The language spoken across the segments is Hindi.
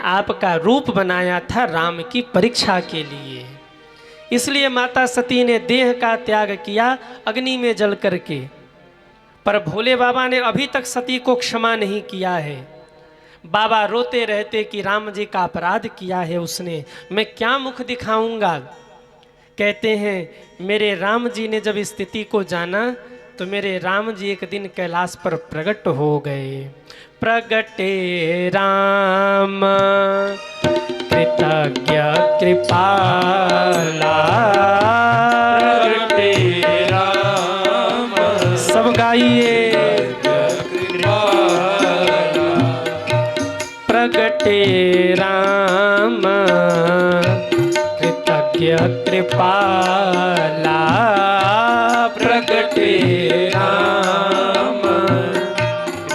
आपका रूप बनाया था राम की परीक्षा के लिए। इसलिए माता सती ने देह का त्याग किया अग्नि में जल करके। पर भोले बाबा ने अभी तक सती को क्षमा नहीं किया है। बाबा रोते रहते कि राम जी का अपराध किया है उसने, मैं क्या मुख दिखाऊंगा। कहते हैं मेरे राम जी ने जब स्थिति को जाना तो मेरे राम जी एक दिन कैलाश पर प्रकट हो गए। प्रगटे राम कृतज्ञ कृपाला, प्रगटे राम सब गाइए। प्रगटे राम कृतज्ञ कृपाला, प्रगटे राम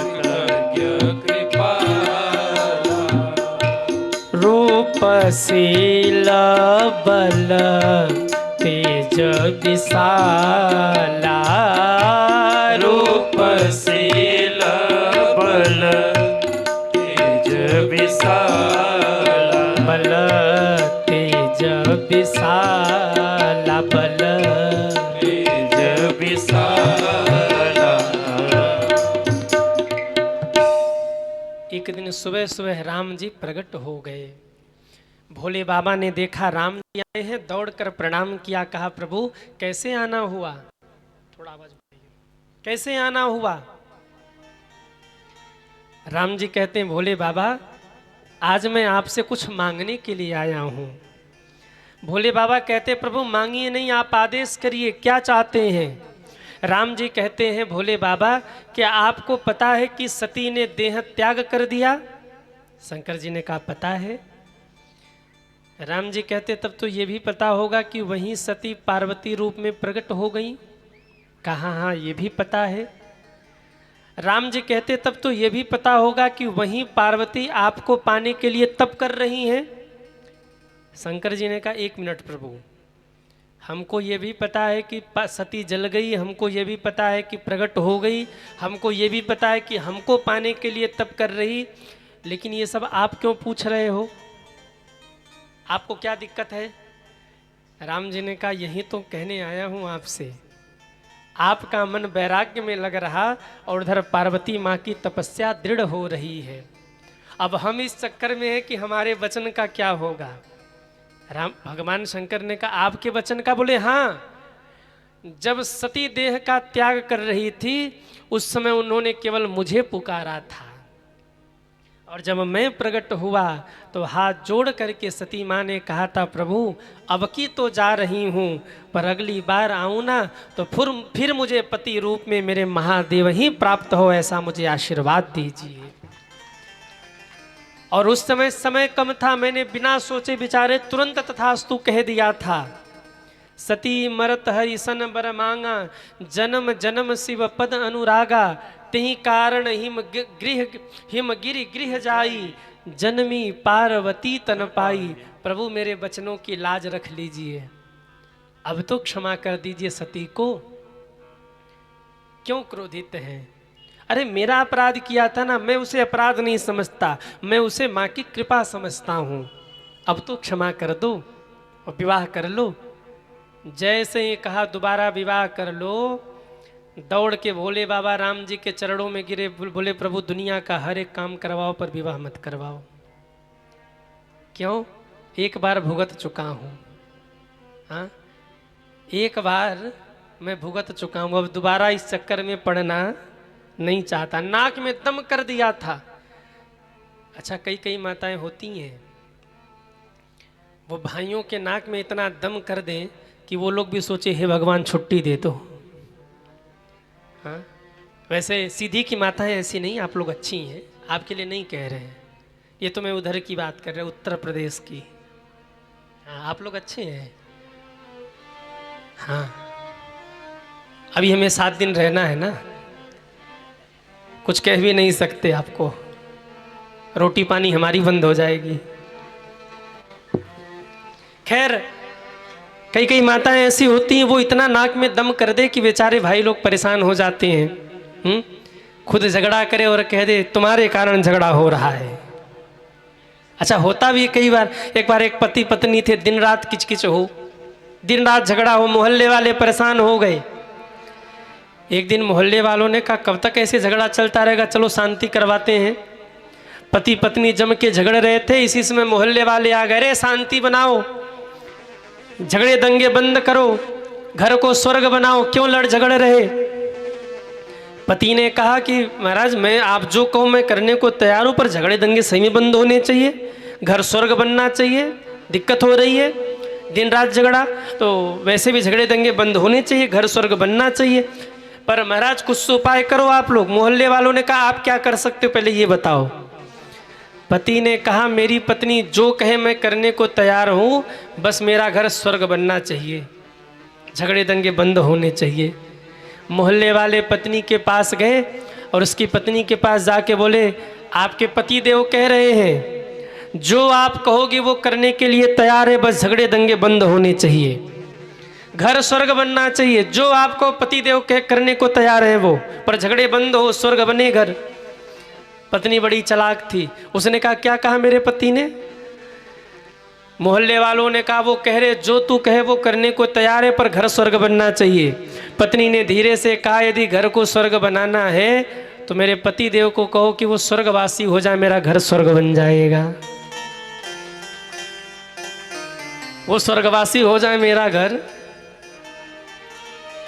कृतज्ञ कृपाला, रूपशील बल तेज विशाला, रूपशील बल तेज विशाला, बल तेज विशाला, बल तेज विशाला। एक दिन सुबह सुबह राम जी प्रकट हो गए। भोले बाबा ने देखा राम जी आए हैं, दौड़कर प्रणाम किया, कहा प्रभु कैसे आना हुआ, थोड़ा आवाज बढ़ाइए, कैसे आना हुआ। राम जी कहते हैं भोले बाबा आज मैं आपसे कुछ मांगने के लिए आया हूं। भोले बाबा कहते प्रभु मांगिए नहीं, आप आदेश करिए, क्या चाहते हैं। राम जी कहते हैं भोले बाबा क्या आपको पता है कि सती ने देह त्याग कर दिया। शंकर जी ने कहा पता है। राम जी कहते तब तो ये भी पता होगा कि वहीं सती पार्वती रूप में प्रकट हो गई। कहा हाँ ये भी पता है। राम जी कहते तब तो ये भी पता होगा कि वहीं पार्वती आपको पाने के लिए तप कर रही हैं। शंकर जी ने कहा 1 मिनट प्रभु, हमको ये भी पता है कि सती जल गई, हमको ये भी पता है कि प्रकट हो गई, हमको ये भी पता है कि हमको पाने के लिए तप कर रही, लेकिन ये सब आप क्यों पूछ रहे हो, आपको क्या दिक्कत है। राम जी ने कहा यही तो कहने आया हूं आपसे, आपका मन वैराग्य में लग रहा और उधर पार्वती माँ की तपस्या दृढ़ हो रही है। अब हम इस चक्कर में है कि हमारे वचन का क्या होगा। राम भगवान शंकर ने कहा आपके वचन का। बोले हाँ, जब सती देह का त्याग कर रही थी उस समय उन्होंने केवल मुझे पुकारा था, और जब मैं प्रकट हुआ तो हाथ जोड़ करके सती माँ ने कहा था प्रभु अब की तो जा रही हूँ, पर अगली बार आऊँ ना तो फिर मुझे पति रूप में मेरे महादेव ही प्राप्त हो, ऐसा मुझे आशीर्वाद दीजिए। और उस समय कम था, मैंने बिना सोचे विचारे तुरंत तथास्तु कह दिया था। सती मरत हरि सन बर मांगा, जन्म जन्म शिव पद अनुरागा, तेहि कारण हिम गिरि गृह जाई, जन्मी पार्वती तन पाई। प्रभु मेरे वचनों की लाज रख लीजिए, अब तो क्षमा कर दीजिए सती को। क्यों क्रोधित हैं। अरे मेरा अपराध किया था ना, मैं उसे अपराध नहीं समझता, मैं उसे माँ की कृपा समझता हूँ। अब तो क्षमा कर दो और विवाह कर लो। जैसे ही कहा दोबारा विवाह कर लो, दौड़ के भोले बाबा राम जी के चरणों में गिरे। बोले प्रभु दुनिया का हर एक काम करवाओ पर विवाह मत करवाओ। क्यों, एक बार भुगत चुका हूँ। हाँ, एक बार मैं भुगत चुका हूँ, अब दोबारा इस चक्कर में पड़ना नहीं चाहता। नाक में दम कर दिया था। अच्छा कई माताएं होती हैं वो भाइयों के नाक में इतना दम कर दें कि वो लोग भी सोचे हे भगवान छुट्टी दे दो। हाँ, वैसे सीधी की माताएं ऐसी नहीं, आप लोग अच्छी हैं, आपके लिए नहीं कह रहे हैं, ये तो मैं उधर की बात कर रहा हूँ, उत्तर प्रदेश की। हाँ आप लोग अच्छे हैं। हाँ अभी हमें 7 दिन रहना है ना, कुछ कह भी नहीं सकते आपको, रोटी पानी हमारी बंद हो जाएगी। खैर कई माताएं ऐसी होती हैं वो इतना नाक में दम कर दे कि बेचारे भाई लोग परेशान हो जाते हैं। खुद झगड़ा करे और कह दे तुम्हारे कारण झगड़ा हो रहा है। अच्छा होता भी है कई बार। एक बार एक पति पत्नी थे, दिन रात किचकिच हो, दिन रात झगड़ा हो, मोहल्ले वाले परेशान हो गए। एक दिन मोहल्ले वालों ने कहा कब तक ऐसे झगड़ा चलता रहेगा, चलो शांति करवाते हैं। पति पत्नी जम के झगड़ रहे थे, इसी समय मोहल्ले वाले आ गए, रे शांति बनाओ, झगड़े दंगे बंद करो, घर को स्वर्ग बनाओ, क्यों लड़ झगड़ रहे। पति ने कहा कि महाराज मैं आप जो कहो मैं करने को तैयार हूँ, पर झगड़े दंगे सही में बंद होने चाहिए, घर स्वर्ग बनना चाहिए, दिक्कत हो रही है, दिन रात झगड़ा, तो वैसे भी झगड़े दंगे बंद होने चाहिए, घर स्वर्ग बनना चाहिए, पर महाराज कुछ उपाय करो आप लोग। मोहल्ले वालों ने कहा आप क्या कर सकते हो पहले ये बताओ। पति ने कहा मेरी पत्नी जो कहे मैं करने को तैयार हूँ, बस मेरा घर स्वर्ग बनना चाहिए, झगड़े दंगे बंद होने चाहिए। मोहल्ले वाले पत्नी के पास गए और उसकी पत्नी के पास जाके बोले आपके पति देव कह रहे हैं जो आप कहोगे वो करने के लिए तैयार है, बस झगड़े दंगे बंद होने चाहिए, घर स्वर्ग बनना चाहिए, जो आपको पति देव कह करने को तैयार है वो, पर झगड़े बंद हो, स्वर्ग बने घर। पत्नी बड़ी चालाक थी, उसने कहा क्या कहा मेरे पति ने। मोहल्ले वालों ने कहा वो कह रहे जो तू कहे वो करने को तैयार है, पर घर स्वर्ग बनना चाहिए। पत्नी ने धीरे से कहा यदि घर को स्वर्ग बनाना है तो मेरे पति देव को कहो कि वो स्वर्गवासी हो जाए, मेरा घर स्वर्ग बन जाएगा, वो स्वर्गवासी हो जाए मेरा घर।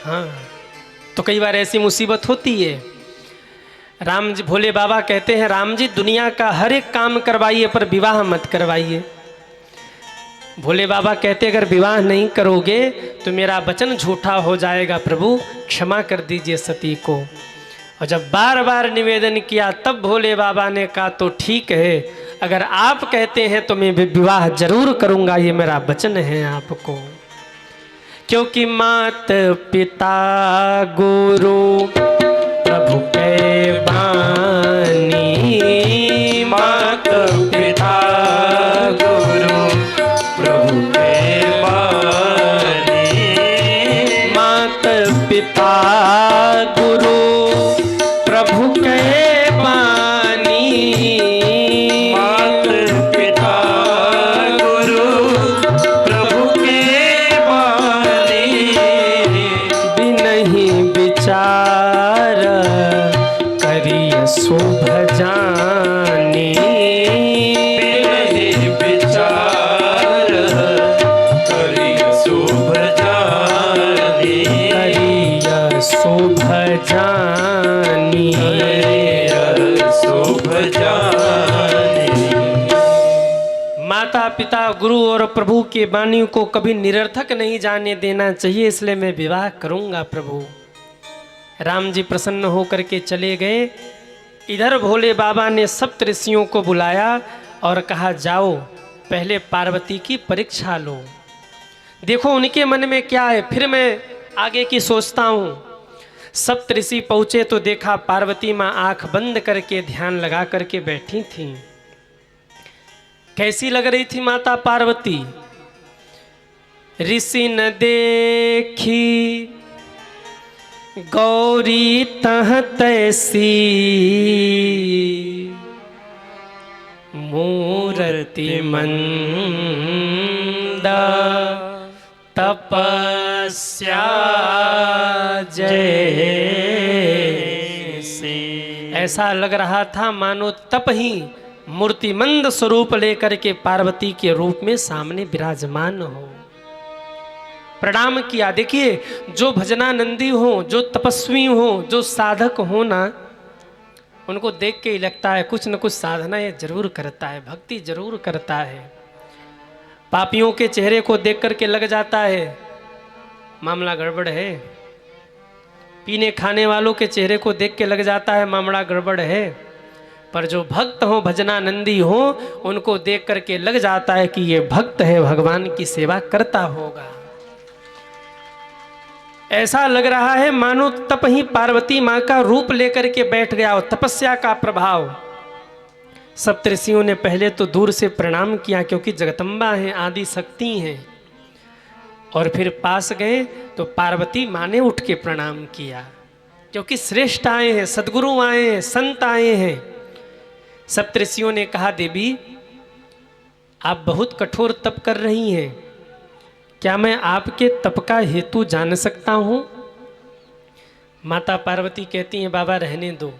हाँ, तो कई बार ऐसी मुसीबत होती है। राम जी भोले बाबा कहते हैं राम जी दुनिया का हर एक काम करवाइए पर विवाह मत करवाइए। भोले बाबा कहते अगर विवाह नहीं करोगे तो मेरा वचन झूठा हो जाएगा, प्रभु क्षमा कर दीजिए सती को। और जब बार बार निवेदन किया तब भोले बाबा ने कहा तो ठीक है, अगर आप कहते हैं तो मैं विवाह जरूर करूंगा, ये मेरा वचन है आपको। क्योंकि मात पिता गुरु प्रभु के बानी, मात पिता गुरु प्रभु के बानी, मात पिता गुरु प्रभु के बानी, मात पिता गुरु प्रभु के बानी, बिनहि विचार करिय शुभ जानी, बिनहि विचार करिय शुभ जानी, करिय शुभ जानी। करिय शुभ जानी। माता पिता गुरु और प्रभु के वाणी को कभी निरर्थक नहीं जाने देना चाहिए, इसलिए मैं विवाह करूंगा प्रभु। राम जी प्रसन्न होकर के चले गए। इधर भोले बाबा ने सप्त ऋषियों को बुलाया और कहा जाओ पहले पार्वती की परीक्षा लो, देखो उनके मन में क्या है, फिर मैं आगे की सोचता हूँ। सप्त ऋषि पहुँचे तो देखा पार्वती माँ आँख बंद करके ध्यान लगा करके बैठी थीं। कैसी लग रही थी माता पार्वती। ऋषि न देखी गौरी तह तैसी, मूर्ति मंदा तपस्या जैसे। ऐसा लग रहा था मानो तप ही मूर्तिमंद स्वरूप लेकर के पार्वती के रूप में सामने विराजमान हो। प्रणाम किया। देखिए जो भजनानंदी हो, जो तपस्वी हो, जो साधक हो ना, उनको देख के ही लगता है कुछ न कुछ साधना ये जरूर करता है, भक्ति जरूर करता है। पापियों के चेहरे को देख करके लग जाता है मामला गड़बड़ है, पीने खाने वालों के चेहरे को देख के लग जाता है मामला गड़बड़ है, पर जो भक्त हो, भजनानंदी हो, उनको देख करके लग जाता है कि ये भक्त है, भगवान की सेवा करता होगा। ऐसा लग रहा है मानो तप ही पार्वती माँ का रूप लेकर के बैठ गया हो, तपस्या का प्रभाव। सप्तऋषियों ने पहले तो दूर से प्रणाम किया क्योंकि जगदम्बा हैं, आदि शक्ति हैं, और फिर पास गए तो पार्वती माँ ने उठ के प्रणाम किया क्योंकि श्रेष्ठ आए हैं, सदगुरु आए हैं, संत आए हैं। सप्तऋषियों ने कहा देवी आप बहुत कठोर तप कर रही हैं, क्या मैं आपके तप का हेतु जान सकता हूँ? माता पार्वती कहती हैं बाबा रहने दो,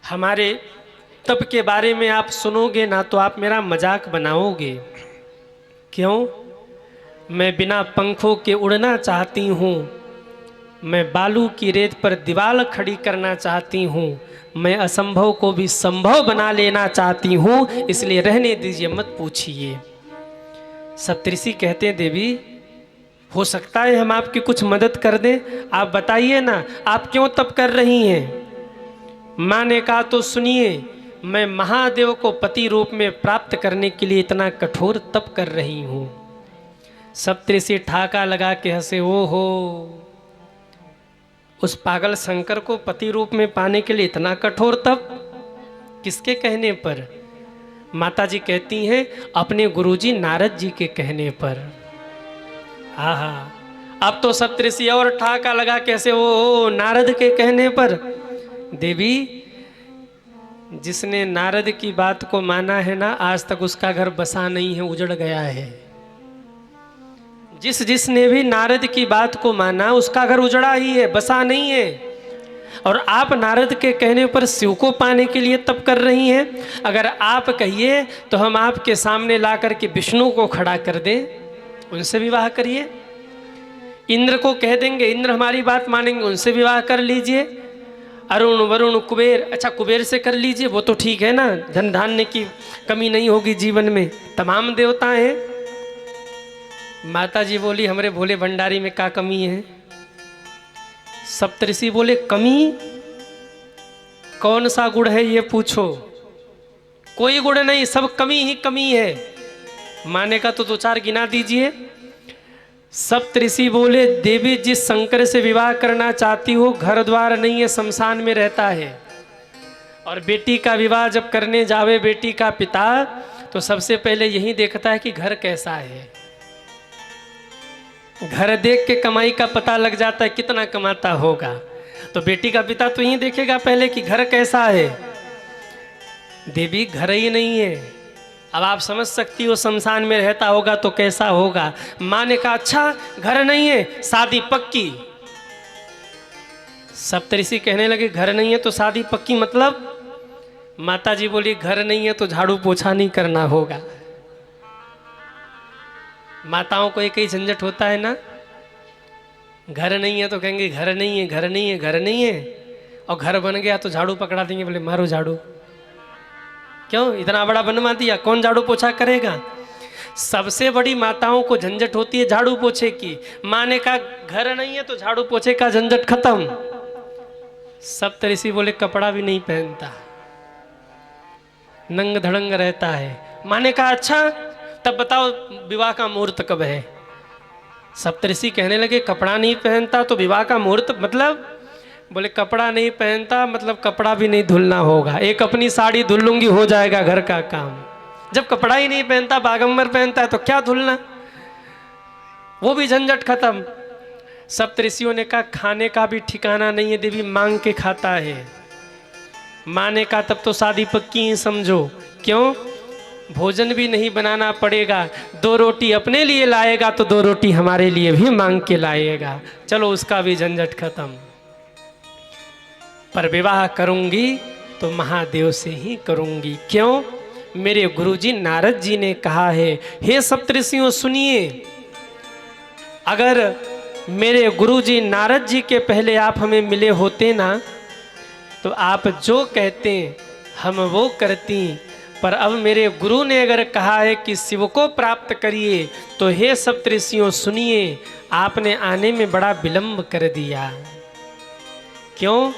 हमारे तप के बारे में आप सुनोगे ना तो आप मेरा मजाक बनाओगे। क्यों? मैं बिना पंखों के उड़ना चाहती हूँ, मैं बालू की रेत पर दीवार खड़ी करना चाहती हूँ, मैं असंभव को भी संभव बना लेना चाहती हूँ, इसलिए रहने दीजिए, मत पूछिए। सप्तऋषि कहते हैं देवी हो सकता है हम आपकी कुछ मदद कर दें, आप बताइए ना आप क्यों तप कर रही हैं? माँ ने कहा तो सुनिए, मैं महादेव को पति रूप में प्राप्त करने के लिए इतना कठोर तप कर रही हूँ। सप्तऋषि ठाका लगा के हंसे, ओ हो, उस पागल शंकर को पति रूप में पाने के लिए इतना कठोर तप, किसके कहने पर? माता जी कहती हैं अपने गुरुजी नारद जी के कहने पर। आहा, अब तो सप्तऋषि और ठाका लगा कैसे, ओ नारद के कहने पर। देवी जिसने नारद की बात को माना है ना, आज तक उसका घर बसा नहीं है, उजड़ गया है। जिसने भी नारद की बात को माना उसका घर उजड़ा ही है, बसा नहीं है। और आप नारद के कहने पर शिव को पाने के लिए तप कर रही हैं। अगर आप कहिए तो हम आपके सामने ला करके विष्णु को खड़ा कर दें, उनसे विवाह करिए। इंद्र को कह देंगे, इंद्र हमारी बात मानेंगे, उनसे विवाह कर लीजिए। अरुण वरुण कुबेर, अच्छा कुबेर से कर लीजिए, वो तो ठीक है ना, धन धान्य की कमी नहीं होगी जीवन में, तमाम देवता हैं। माता जी बोली हमारे भोले भंडारी में क्या कमी है? सप्तऋषि बोले कमी? कौन सा गुण है ये पूछो? कोई गुण नहीं, सब कमी ही कमी है। माने का तो दो चार गिना दीजिए। सप्तऋषि बोले देवी जिस शंकर से विवाह करना चाहती हो घर द्वार नहीं है, शमशान में रहता है। और बेटी का विवाह जब करने जावे बेटी का पिता, तो सबसे पहले यही देखता है कि घर कैसा है। घर देख के कमाई का पता लग जाता है कितना कमाता होगा। तो बेटी का पिता तो यही देखेगा पहले कि घर कैसा है। देवी घर ही नहीं है, अब आप समझ सकती हो शमशान में रहता होगा तो कैसा होगा। माँ ने कहा अच्छा घर नहीं है, शादी पक्की। सप्तऋषि कहने लगे घर नहीं है तो शादी पक्की मतलब? माता जी बोली घर नहीं है तो झाड़ू पोछा नहीं करना होगा। माताओं को एक ही झंझट होता है ना, घर नहीं है तो कहेंगे घर नहीं है, घर नहीं है, घर नहीं है, और घर बन गया तो झाड़ू पकड़ा देंगे, बोले मारो झाड़ू। क्यों इतना बड़ा बनवा दिया, कौन झाड़ू पोछा करेगा? सबसे बड़ी माताओं को झंझट होती है झाड़ू पोछे की। माँ ने कहा घर नहीं है तो झाड़ू पोछे का झंझट खत्म। सप्तऋषि बोले कपड़ा भी नहीं पहनता, नंग धड़ंग रहता है। माँ ने कहा अच्छा तब बताओ विवाह का मुहूर्त कब है? सप्तऋषि कहने लगे कपड़ा नहीं पहनता तो विवाह का मुहूर्त मतलब? बोले कपड़ा नहीं पहनता मतलब कपड़ा भी नहीं धुलना होगा, एक अपनी साड़ी धुल लूंगी हो जाएगा घर का काम। जब कपड़ा ही नहीं पहनता, बागंबर पहनता है तो क्या धुलना, वो भी झंझट खत्म। सप्तऋषियों ने कहा खाने का भी ठिकाना नहीं है, देवी मांग के खाता है। माँ ने कहा तब तो शादी पक्की ही समझो। क्यों? भोजन भी नहीं बनाना पड़ेगा, 2 रोटी अपने लिए लाएगा तो 2 रोटी हमारे लिए भी मांग के लाएगा, चलो उसका भी झंझट खत्म। पर विवाह करूंगी तो महादेव से ही करूंगी। क्यों? मेरे गुरुजी नारद जी ने कहा है, हे सप्तऋषियों सुनिए, अगर मेरे गुरुजी नारद जी के पहले आप हमें मिले होते ना तो आप जो कहते हम वो करती, पर अब मेरे गुरु ने अगर कहा है कि शिव को प्राप्त करिए तो हे सप्तऋषियों सुनिए, आपने आने में बड़ा विलंब कर दिया। क्यों?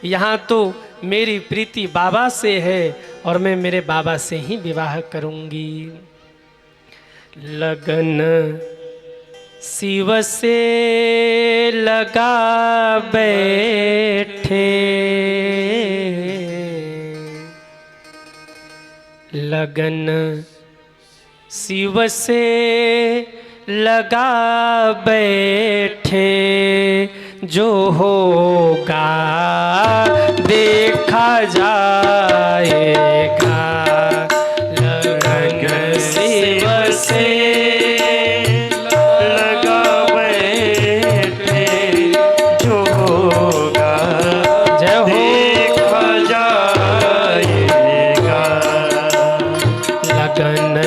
यहाँ तो मेरी प्रीति बाबा से है और मैं मेरे बाबा से ही विवाह करूंगी। लगन शिव से लगा बैठे, लगन शिव से लगा बैठे, जो होगा देखा जाएगा। लगन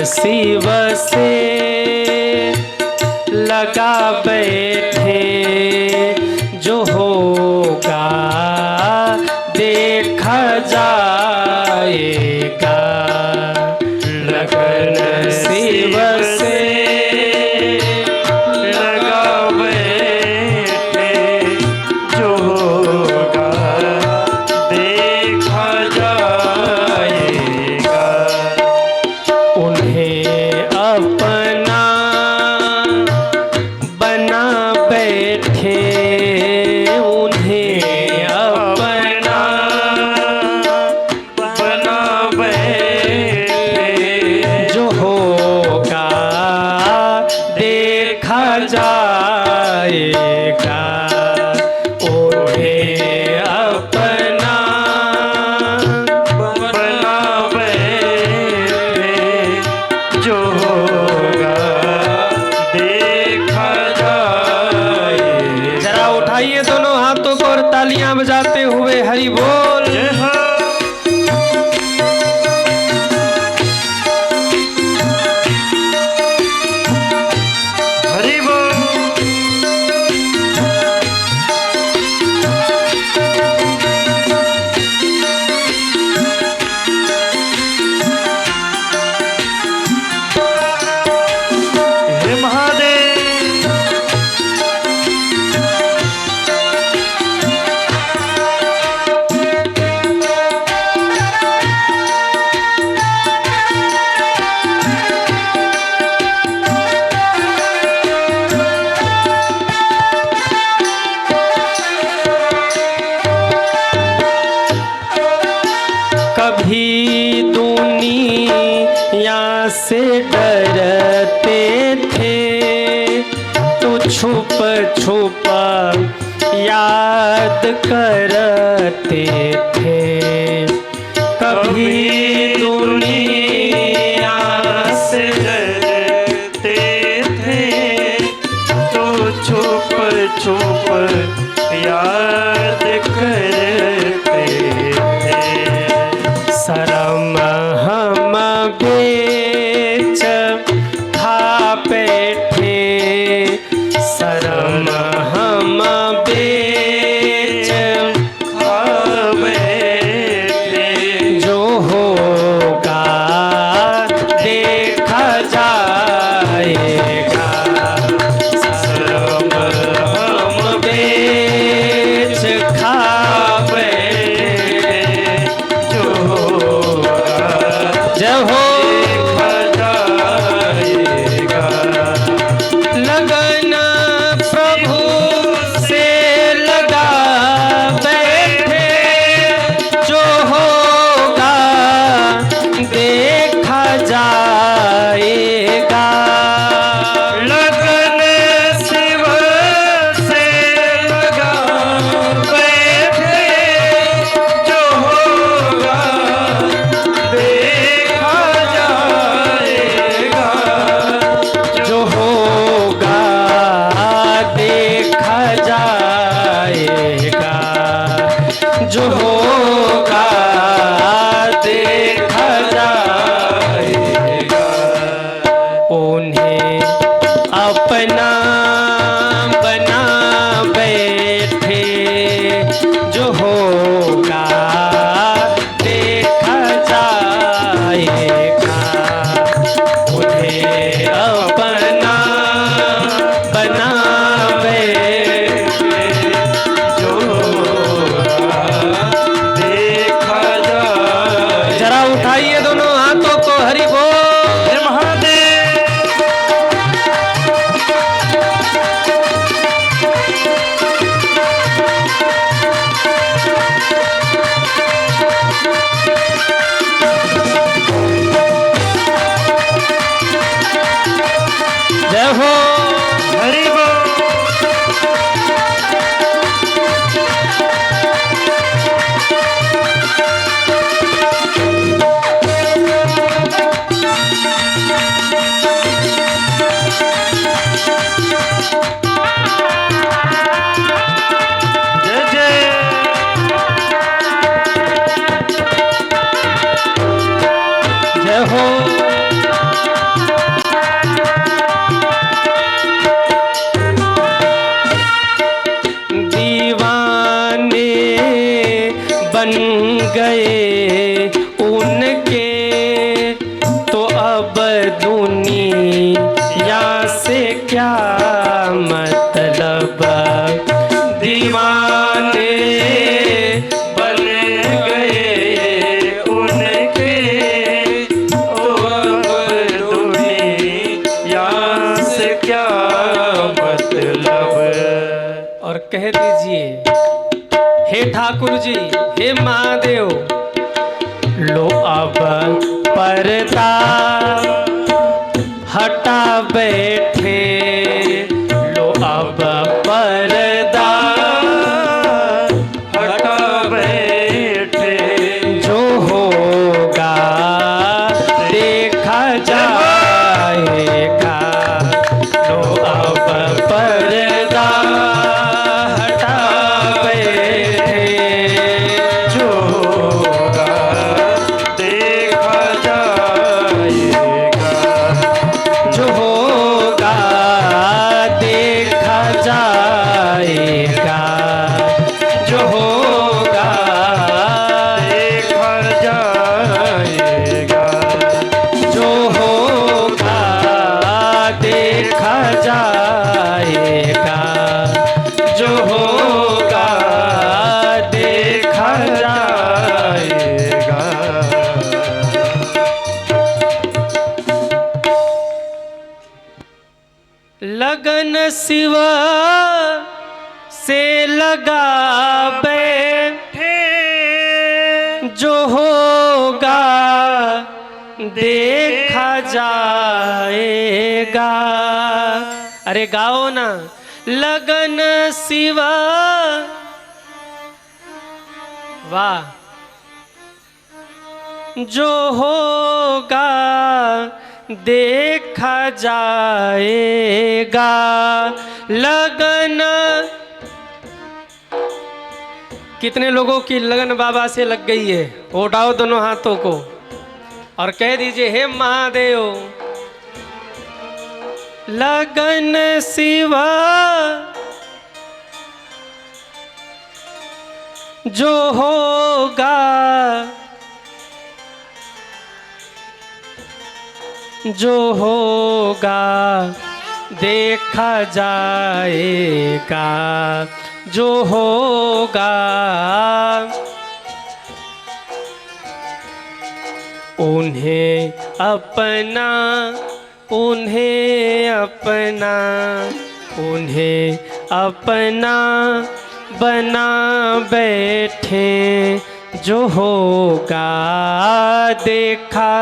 शिव से लगा बैठे, जो होगा देखा जाएगा। लगन शिव से लगा बैठे, जो होगा देखा जाएगा। उन्हें अपना बना बैठे, उन्हें अपना बना बैठे, जो होगा देखा जाएगा। उन्हें अपना बना बैठे, जो होगा देखा जाएगा। जरा उठाइए दोनों हाथों को और तालियां बजाते हुए हरि बोल। जय हो। हरि बोल। हे महादेव। कभी दुनिया से डरते थे, तो छुप छुप याद करते थे। कभी दुनिया से डरते थे, तो छुप छुप याद करते थे। शरम हम बेच खा बैठे, शरम हम बेच खा बैठे, जो होगा देखा जाएगा। शरम हम बेच खा बैठे, जो होगा जय हो। देखा जाएगा। लगन प्रभु से लगा बैठे, जो होगा देखा जाएगा। लगन शिव से लगा बैठे, जो होगा देखा जाएगा। जो होगा देखा जाएगा। जो होगा देखा जाएगा। उन्हें अपना बना बैठे, जो होगा देखा जाएगा। उन्हें अपना बना बैठे, जो होगा देखा जाएगा। जरा उठाइए दोनों हाथों को हरि बोल। हे महादेव। जय हो। हरि बोल। जय जय। जय हो। अब दुनिया से क्या मतलब, दीवाने बन गए उनके, ओ अब दुनिया से क्या मतलब। और कह दीजिए, हे ठाकुर जी, हे महादेव, लो अब पर्दा हटा बैठे, लो अब पर्दा हटा बैठे, जो होगा देखा जाएगा, लो अब पर्दा हटा बैठे, जो होगा देखा जाएगा, जो होगा देखा जाएगा, जो होगा देखा जाएगा, जो होगा देखा जाएगा, जो होगा देखा जाएगा। लगन शिव से लगा बैठे, जो होगा देखा जाएगा। अरे गाओ ना, लगन शिव, वाह, जो होगा देखा जाएगा, लगन। कितने लोगों की लगन बाबा से लग गई है? उठाओ दोनों हाथों को और कह दीजिए, हे महादेव, लगन शिवा जो होगा जो होगा देखा जाएगा, जो होगा। उन्हें अपना, उन्हें अपना, उन्हें अपना बना बैठे, जो होगा देखा।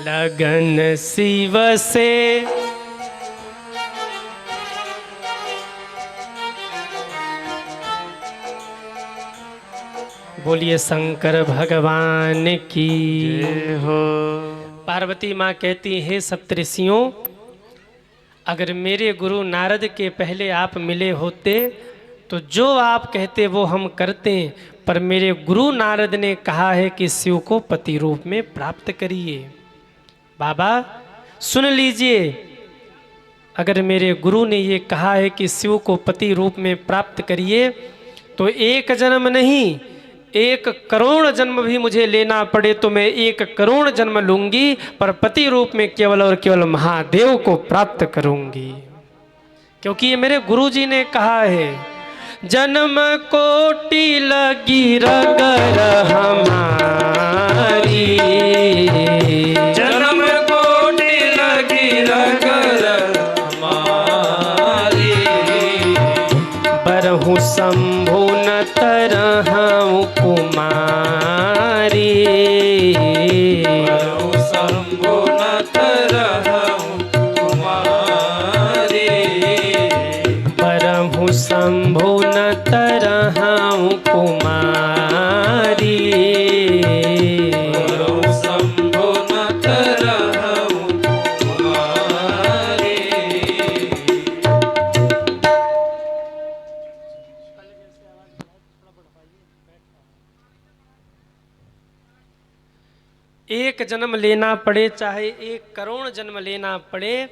लगन शिव से बोलिए शंकर भगवान की जय हो। पार्वती माँ कहती, हे सप्तऋषियों, अगर मेरे गुरु नारद के पहले आप मिले होते तो जो आप कहते वो हम करते, पर मेरे गुरु नारद ने कहा है कि शिव को पति रूप में प्राप्त करिए। बाबा सुन लीजिए, अगर मेरे गुरु ने ये कहा है कि शिव को पति रूप में प्राप्त करिए, तो एक जन्म नहीं, 1 करोड़ जन्म भी मुझे लेना पड़े तो मैं 1 करोड़ जन्म लूंगी, पर पति रूप में केवल और केवल महादेव को प्राप्त करूंगी, क्योंकि ये मेरे गुरु जी ने कहा है। जन्म कोटि लगी रगर हमारी, जन्म कोटि लगी रगर हमारी, बरहु शंभु न तरहु कुमारी, बरहु शंभु न तरहु कुमारी, बरहु शंभु न तरहु कुमारी, बरहु शंभु न तरहु कुमारी। एक जन्म लेना पड़े, चाहे 1 करोड़ जन्म लेना पड़े,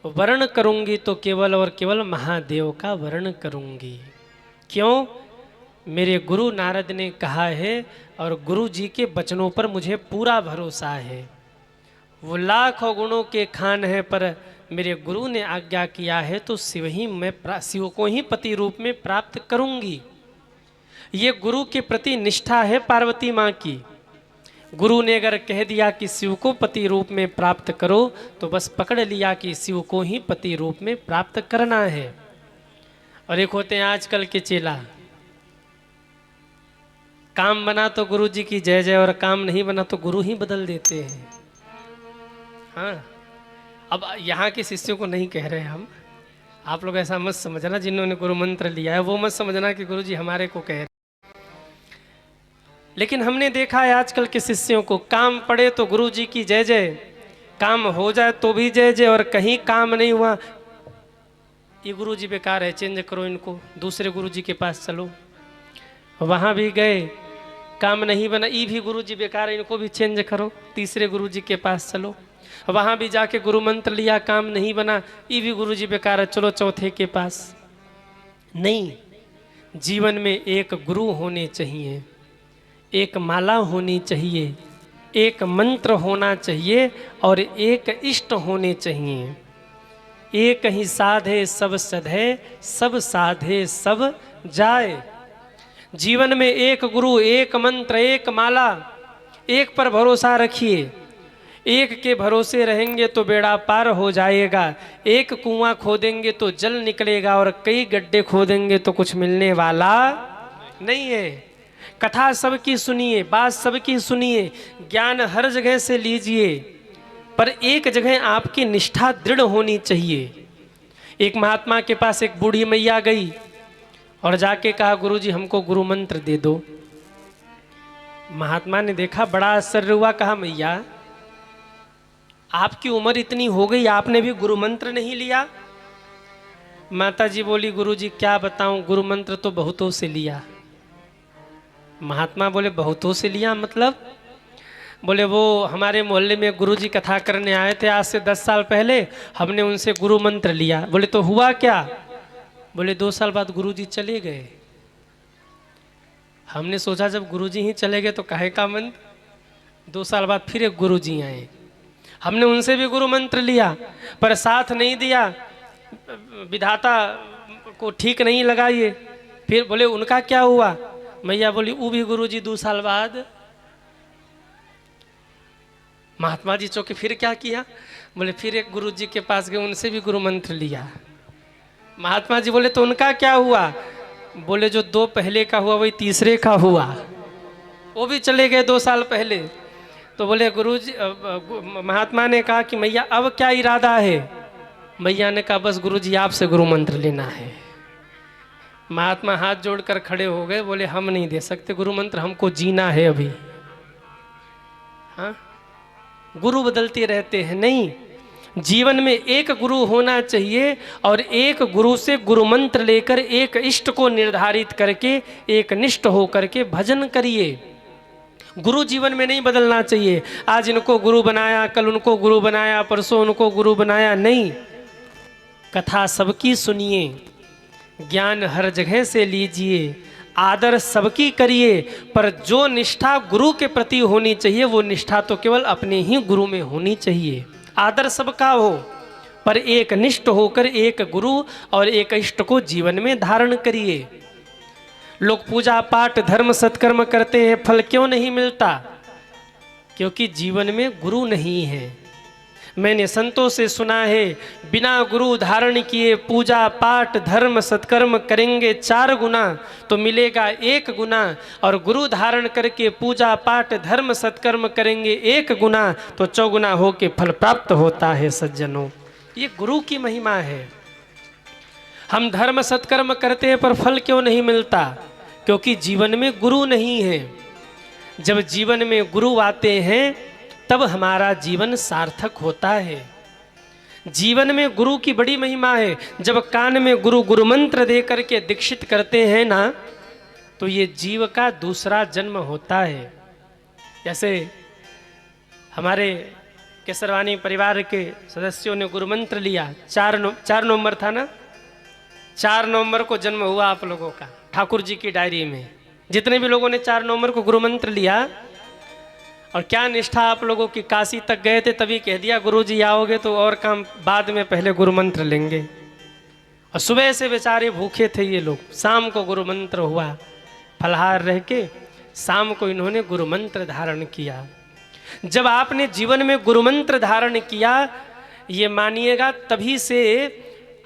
वर्ण करूंगी तो केवल और केवल महादेव का वर्ण करूंगी। क्यों? मेरे गुरु नारद ने कहा है और गुरु जी के वचनों पर मुझे पूरा भरोसा है। वो लाखों गुणों के खान है, पर मेरे गुरु ने आज्ञा किया है तो शिव को ही पति रूप में प्राप्त करूंगी। ये गुरु के प्रति निष्ठा है पार्वती माँ की। गुरु ने अगर कह दिया कि शिव को पति रूप में प्राप्त करो तो बस पकड़ लिया कि शिव को ही पति रूप में प्राप्त करना है। और एक होते हैं आजकल के चेला, काम बना तो गुरु जी की जय जय और काम नहीं बना तो गुरु ही बदल देते हैं। हाँ, अब यहाँ के शिष्यों को नहीं कह रहे हम, आप लोग ऐसा मत समझना, जिन्होंने गुरु मंत्र लिया है वो मत समझना कि गुरु जी हमारे को कह रहे। लेकिन हमने देखा है आजकल के शिष्यों को, काम पड़े तो गुरु जी की जय जय, काम हो जाए तो भी जय जय, और कहीं काम नहीं हुआ ये गुरु जी बेकार है, चेंज करो इनको, दूसरे गुरु जी के पास चलो। वहाँ भी गए, काम नहीं बना, ये भी गुरु जी बेकार है, इनको भी चेंज करो, तीसरे गुरु जी के पास चलो। वहाँ भी जाके गुरु मंत्र लिया, काम नहीं बना, ये भी गुरु जी बेकार है, चलो चौथे के पास। नहीं, जीवन में एक गुरु होने चाहिए, एक माला होनी चाहिए, एक मंत्र होना चाहिए और एक इष्ट होने चाहिए। एक ही साधे सब सधे, सब साधे सब जाए। जीवन में एक गुरु, एक मंत्र, एक माला, एक पर भरोसा रखिए। एक के भरोसे रहेंगे तो बेड़ा पार हो जाएगा। एक कुआं खोदेंगे तो जल निकलेगा और कई गड्ढे खोदेंगे तो कुछ मिलने वाला नहीं है। कथा सबकी सुनिए, बात सबकी सुनिए, ज्ञान हर जगह से लीजिए, पर एक जगह आपकी निष्ठा दृढ़ होनी चाहिए। एक महात्मा के पास एक बूढ़ी मैया गई और जाके कहा, गुरुजी हमको गुरु मंत्र दे दो। महात्मा ने देखा, बड़ा आश्चर्य हुआ, कहा मैया आपकी उम्र इतनी हो गई, आपने भी गुरु मंत्र नहीं लिया? माता जी बोली, गुरुजी क्या बताऊं, गुरु मंत्र तो बहुतों से लिया। महात्मा बोले, बहुतों से लिया मतलब? बोले, वो हमारे मोहल्ले में गुरुजी कथा करने आए थे आज से 10 साल पहले, हमने उनसे गुरु मंत्र लिया। बोले, तो हुआ क्या? बोले, 2 साल बाद गुरुजी चले गए। हमने सोचा जब गुरुजी ही चले गए तो काहे का मंत्र। 2 साल बाद फिर एक गुरुजी आए, हमने उनसे भी गुरु मंत्र लिया, पर साथ नहीं दिया, विधाता को ठीक नहीं लगा ये। फिर बोले, उनका क्या हुआ? मैया बोली, वो भी गुरुजी 2 साल बाद। महात्मा जी चौके, फिर क्या किया? बोले, फिर एक गुरुजी के पास गए, उनसे भी गुरु मंत्र लिया। महात्मा जी बोले, तो उनका क्या हुआ? बोले, जो 2 पहले का हुआ वही तीसरे का हुआ, वो भी चले गए 2 साल पहले। तो बोले, गुरुजी, महात्मा ने कहा कि मैया अब क्या इरादा है? मैया ने कहा, बस गुरुजी आपसे गुरु मंत्र लेना है। महात्मा हाथ जोड़कर खड़े हो गए, बोले, हम नहीं दे सकते गुरु मंत्र, हमको जीना है अभी। हाँ, गुरु बदलते रहते हैं, नहीं, जीवन में एक गुरु होना चाहिए और एक गुरु से गुरु मंत्र लेकर एक इष्ट को निर्धारित करके एक निष्ठ होकर के भजन करिए। गुरु जीवन में नहीं बदलना चाहिए, आज इनको गुरु बनाया, कल उनको गुरु बनाया, परसों उनको गुरु बनाया, नहीं। कथा सबकी सुनिए, ज्ञान हर जगह से लीजिए, आदर सबकी करिए, पर जो निष्ठा गुरु के प्रति होनी चाहिए वो निष्ठा तो केवल अपने ही गुरु में होनी चाहिए। आदर सबका हो, पर एक निष्ठ होकर एक गुरु और एक इष्ट को जीवन में धारण करिए। लोग पूजा पाठ धर्म सत्कर्म करते हैं, फल क्यों नहीं मिलता? क्योंकि जीवन में गुरु नहीं है। मैंने संतों से सुना है, बिना गुरु धारण किए पूजा पाठ धर्म सत्कर्म करेंगे 4 गुना तो मिलेगा 1 गुना, और गुरु धारण करके पूजा पाठ धर्म सत्कर्म करेंगे 1 गुना तो 4 गुना होके फल प्राप्त होता है। सज्जनों, ये गुरु की महिमा है। हम धर्म सत्कर्म करते हैं पर फल क्यों नहीं मिलता? क्योंकि जीवन में गुरु नहीं है। जब जीवन में गुरु आते हैं तब हमारा जीवन सार्थक होता है। जीवन में गुरु की बड़ी महिमा है। जब कान में गुरु गुरु मंत्र दे करके दीक्षित करते हैं ना, तो ये जीव का दूसरा जन्म होता है। जैसे हमारे केसरवानी परिवार के सदस्यों ने गुरु मंत्र लिया, 4 नवंबर था ना, 4 नवंबर को जन्म हुआ आप लोगों का। ठाकुर जी की डायरी में। जितने भी लोगों ने 4 नवंबर को गुरु मंत्र लिया, और क्या निष्ठा आप लोगों की, काशी तक गए थे तभी कह दिया गुरु जी आओगे तो और काम बाद में, पहले गुरु मंत्र लेंगे। और सुबह से बेचारे भूखे थे ये लोग, शाम को गुरु मंत्र हुआ, फलहार रह के शाम को इन्होंने गुरु मंत्र धारण किया। जब आपने जीवन में गुरु मंत्र धारण किया, ये मानिएगा तभी से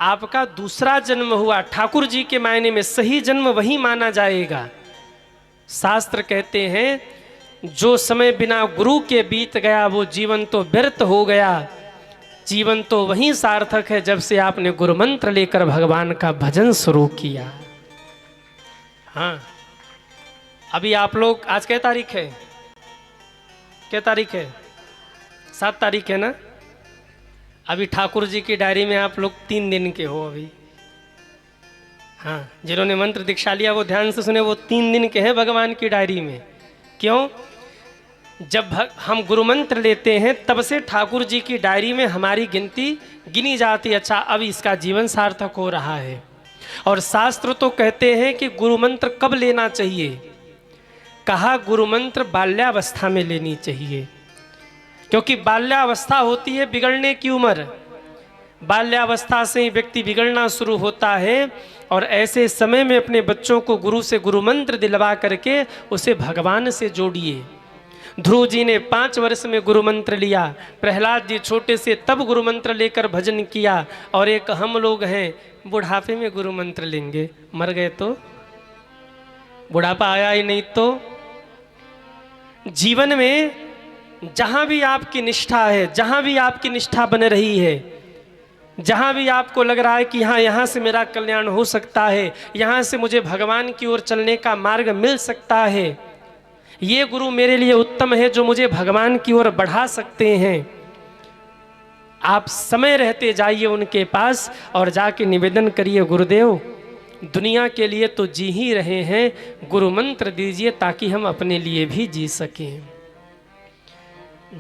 आपका दूसरा जन्म हुआ। ठाकुर जी के मायने में सही जन्म वही माना जाएगा। शास्त्र कहते हैं जो समय बिना गुरु के बीत गया वो जीवन तो व्यर्थ हो गया। जीवन तो वही सार्थक है जब से आपने गुरु मंत्र लेकर भगवान का भजन शुरू किया। हाँ, अभी आप लोग, आज क्या तारीख है? क्या तारीख है? 7 तारीख है ना। अभी ठाकुर जी की डायरी में आप लोग 3 दिन के हो अभी। हाँ, जिन्होंने मंत्र दीक्षा लिया वो ध्यान से सुने, वो 3 दिन के हैं भगवान की डायरी में। क्यों? जब हम गुरु मंत्र लेते हैं तब से ठाकुर जी की डायरी में हमारी गिनती गिनी जाती। अच्छा, अब इसका जीवन सार्थक हो रहा है। और शास्त्र तो कहते हैं कि गुरु मंत्र कब लेना चाहिए? कहा गुरु मंत्र बाल्यावस्था में लेनी चाहिए, क्योंकि बाल्यावस्था होती है बिगड़ने की उम्र। बाल्यावस्था से ही व्यक्ति बिगड़ना शुरू होता है, और ऐसे समय में अपने बच्चों को गुरु से गुरु मंत्र दिलवा करके उसे भगवान से जोड़िए। ध्रुव जी ने 5 वर्ष में गुरु मंत्र लिया, प्रहलाद जी छोटे से तब गुरु मंत्र लेकर भजन किया, और एक हम लोग हैं बुढ़ापे में गुरु मंत्र लेंगे, मर गए तो, बुढ़ापा आया ही नहीं तो। जीवन में जहां भी आपकी निष्ठा है, जहां भी आपकी निष्ठा बन रही है, जहां भी आपको लग रहा है कि हाँ यहाँ से मेरा कल्याण हो सकता है, यहाँ से मुझे भगवान की ओर चलने का मार्ग मिल सकता है, ये गुरु मेरे लिए उत्तम है जो मुझे भगवान की ओर बढ़ा सकते हैं, आप समय रहते जाइए उनके पास और जाके निवेदन करिए, गुरुदेव दुनिया के लिए तो जी ही रहे हैं, गुरु मंत्र दीजिए ताकि हम अपने लिए भी जी सकें।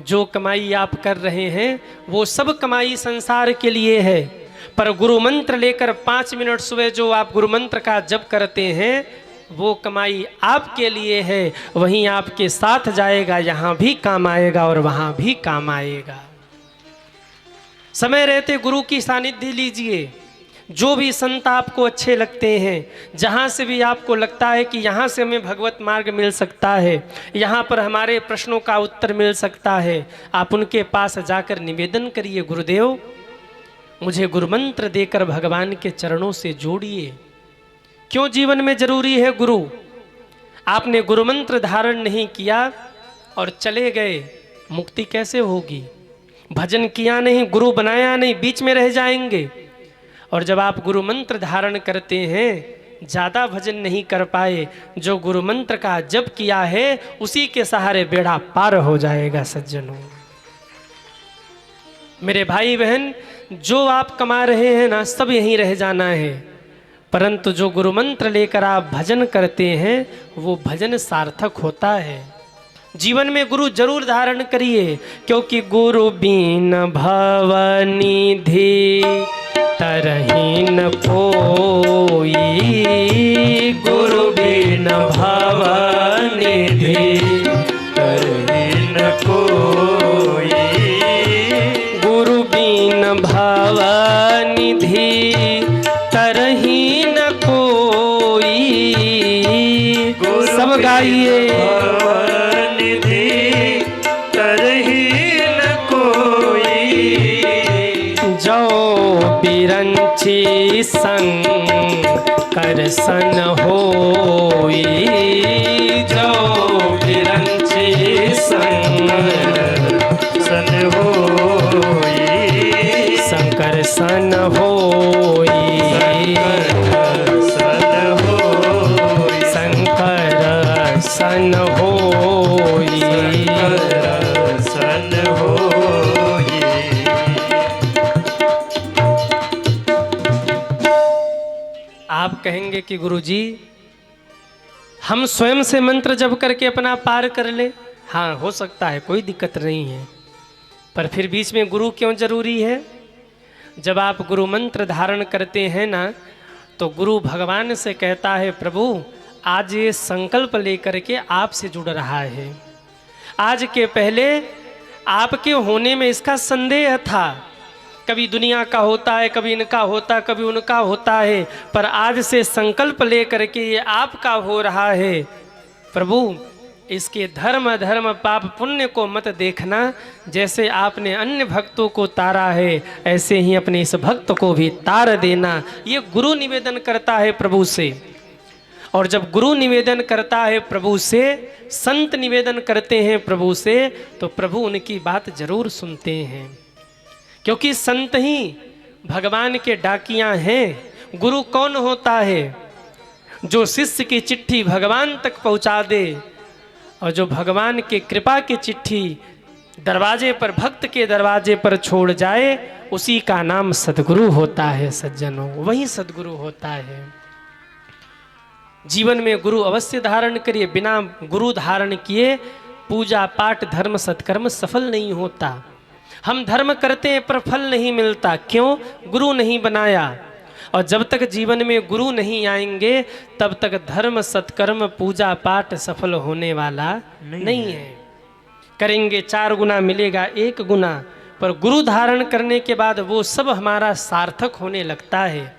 जो कमाई आप कर रहे हैं वो सब कमाई संसार के लिए है, पर गुरु मंत्र लेकर 5 मिनट सुबह जो आप गुरु मंत्र का जप करते हैं वो कमाई आपके लिए है, वहीं आपके साथ जाएगा, यहाँ भी काम आएगा और वहाँ भी काम आएगा। समय रहते गुरु की सानिध्य लीजिए। जो भी संत आपको अच्छे लगते हैं, जहाँ से भी आपको लगता है कि यहाँ से हमें भगवत मार्ग मिल सकता है, यहाँ पर हमारे प्रश्नों का उत्तर मिल सकता है, आप उनके पास जाकर निवेदन करिए, गुरुदेव मुझे गुरु मंत्र देकर भगवान के चरणों से जोड़िए। क्यों जीवन में जरूरी है गुरु? आपने गुरु मंत्र धारण नहीं किया और चले गए, मुक्ति कैसे होगी? भजन किया नहीं, गुरु बनाया नहीं, बीच में रह जाएंगे। और जब आप गुरु मंत्र धारण करते हैं, ज़्यादा भजन नहीं कर पाए, जो गुरु मंत्र का जप किया है उसी के सहारे बेड़ा पार हो जाएगा। सज्जनों, मेरे भाई बहन, जो आप कमा रहे हैं ना, सब यहीं रह जाना है, परंतु जो गुरु मंत्र लेकर आप भजन करते हैं वो भजन सार्थक होता है। जीवन में गुरु जरूर धारण करिए, क्योंकि गुरु बिन भवनिधि तरहीन कोई, गुरु बिन भवनिधि तरहीन कोई, गुरु बिन भवनिधि तरहीन कोई। सब गाइए, बिरंची शंकर सन होई, जो बिरंची सन होई, शंकर सन होई, शंकर सन होई, सन होई। आप कहेंगे कि गुरुजी हम स्वयं से मंत्र जप करके अपना पार कर ले। हाँ, हो सकता है, कोई दिक्कत नहीं है, पर फिर बीच में गुरु क्यों जरूरी है? जब आप गुरु मंत्र धारण करते हैं ना, तो गुरु भगवान से कहता है, प्रभु आज ये संकल्प लेकर के आपसे जुड़ रहा है। आज के पहले आपके होने में इसका संदेह था, कभी दुनिया का होता है, कभी इनका होता, कभी उनका होता है, पर आज से संकल्प लेकर के ये आपका हो रहा है। प्रभु इसके धर्म पाप पुण्य को मत देखना, जैसे आपने अन्य भक्तों को तारा है ऐसे ही अपने इस भक्त को भी तार देना। ये गुरु निवेदन करता है प्रभु से। और जब गुरु निवेदन करता है प्रभु से, संत निवेदन करते हैं प्रभु से, तो प्रभु उनकी बात जरूर सुनते हैं, क्योंकि संत ही भगवान के डाकियां हैं। गुरु कौन होता है? जो शिष्य की चिट्ठी भगवान तक पहुंचा दे, और जो भगवान के कृपा की चिट्ठी दरवाजे पर, भक्त के दरवाजे पर छोड़ जाए, उसी का नाम सद्गुरु होता है। सज्जनों, वही सद्गुरु होता है। जीवन में गुरु अवश्य धारण करिए। बिना गुरु धारण किए पूजा पाठ धर्म सत्कर्म सफल नहीं होता। हम धर्म करते हैं पर फल नहीं मिलता, क्यों? गुरु नहीं बनाया। और जब तक जीवन में गुरु नहीं आएंगे तब तक धर्म सत्कर्म पूजा पाठ सफल होने वाला नहीं है। करेंगे 4 गुना मिलेगा 1 गुना, पर गुरु धारण करने के बाद वो सब हमारा सार्थक होने लगता है।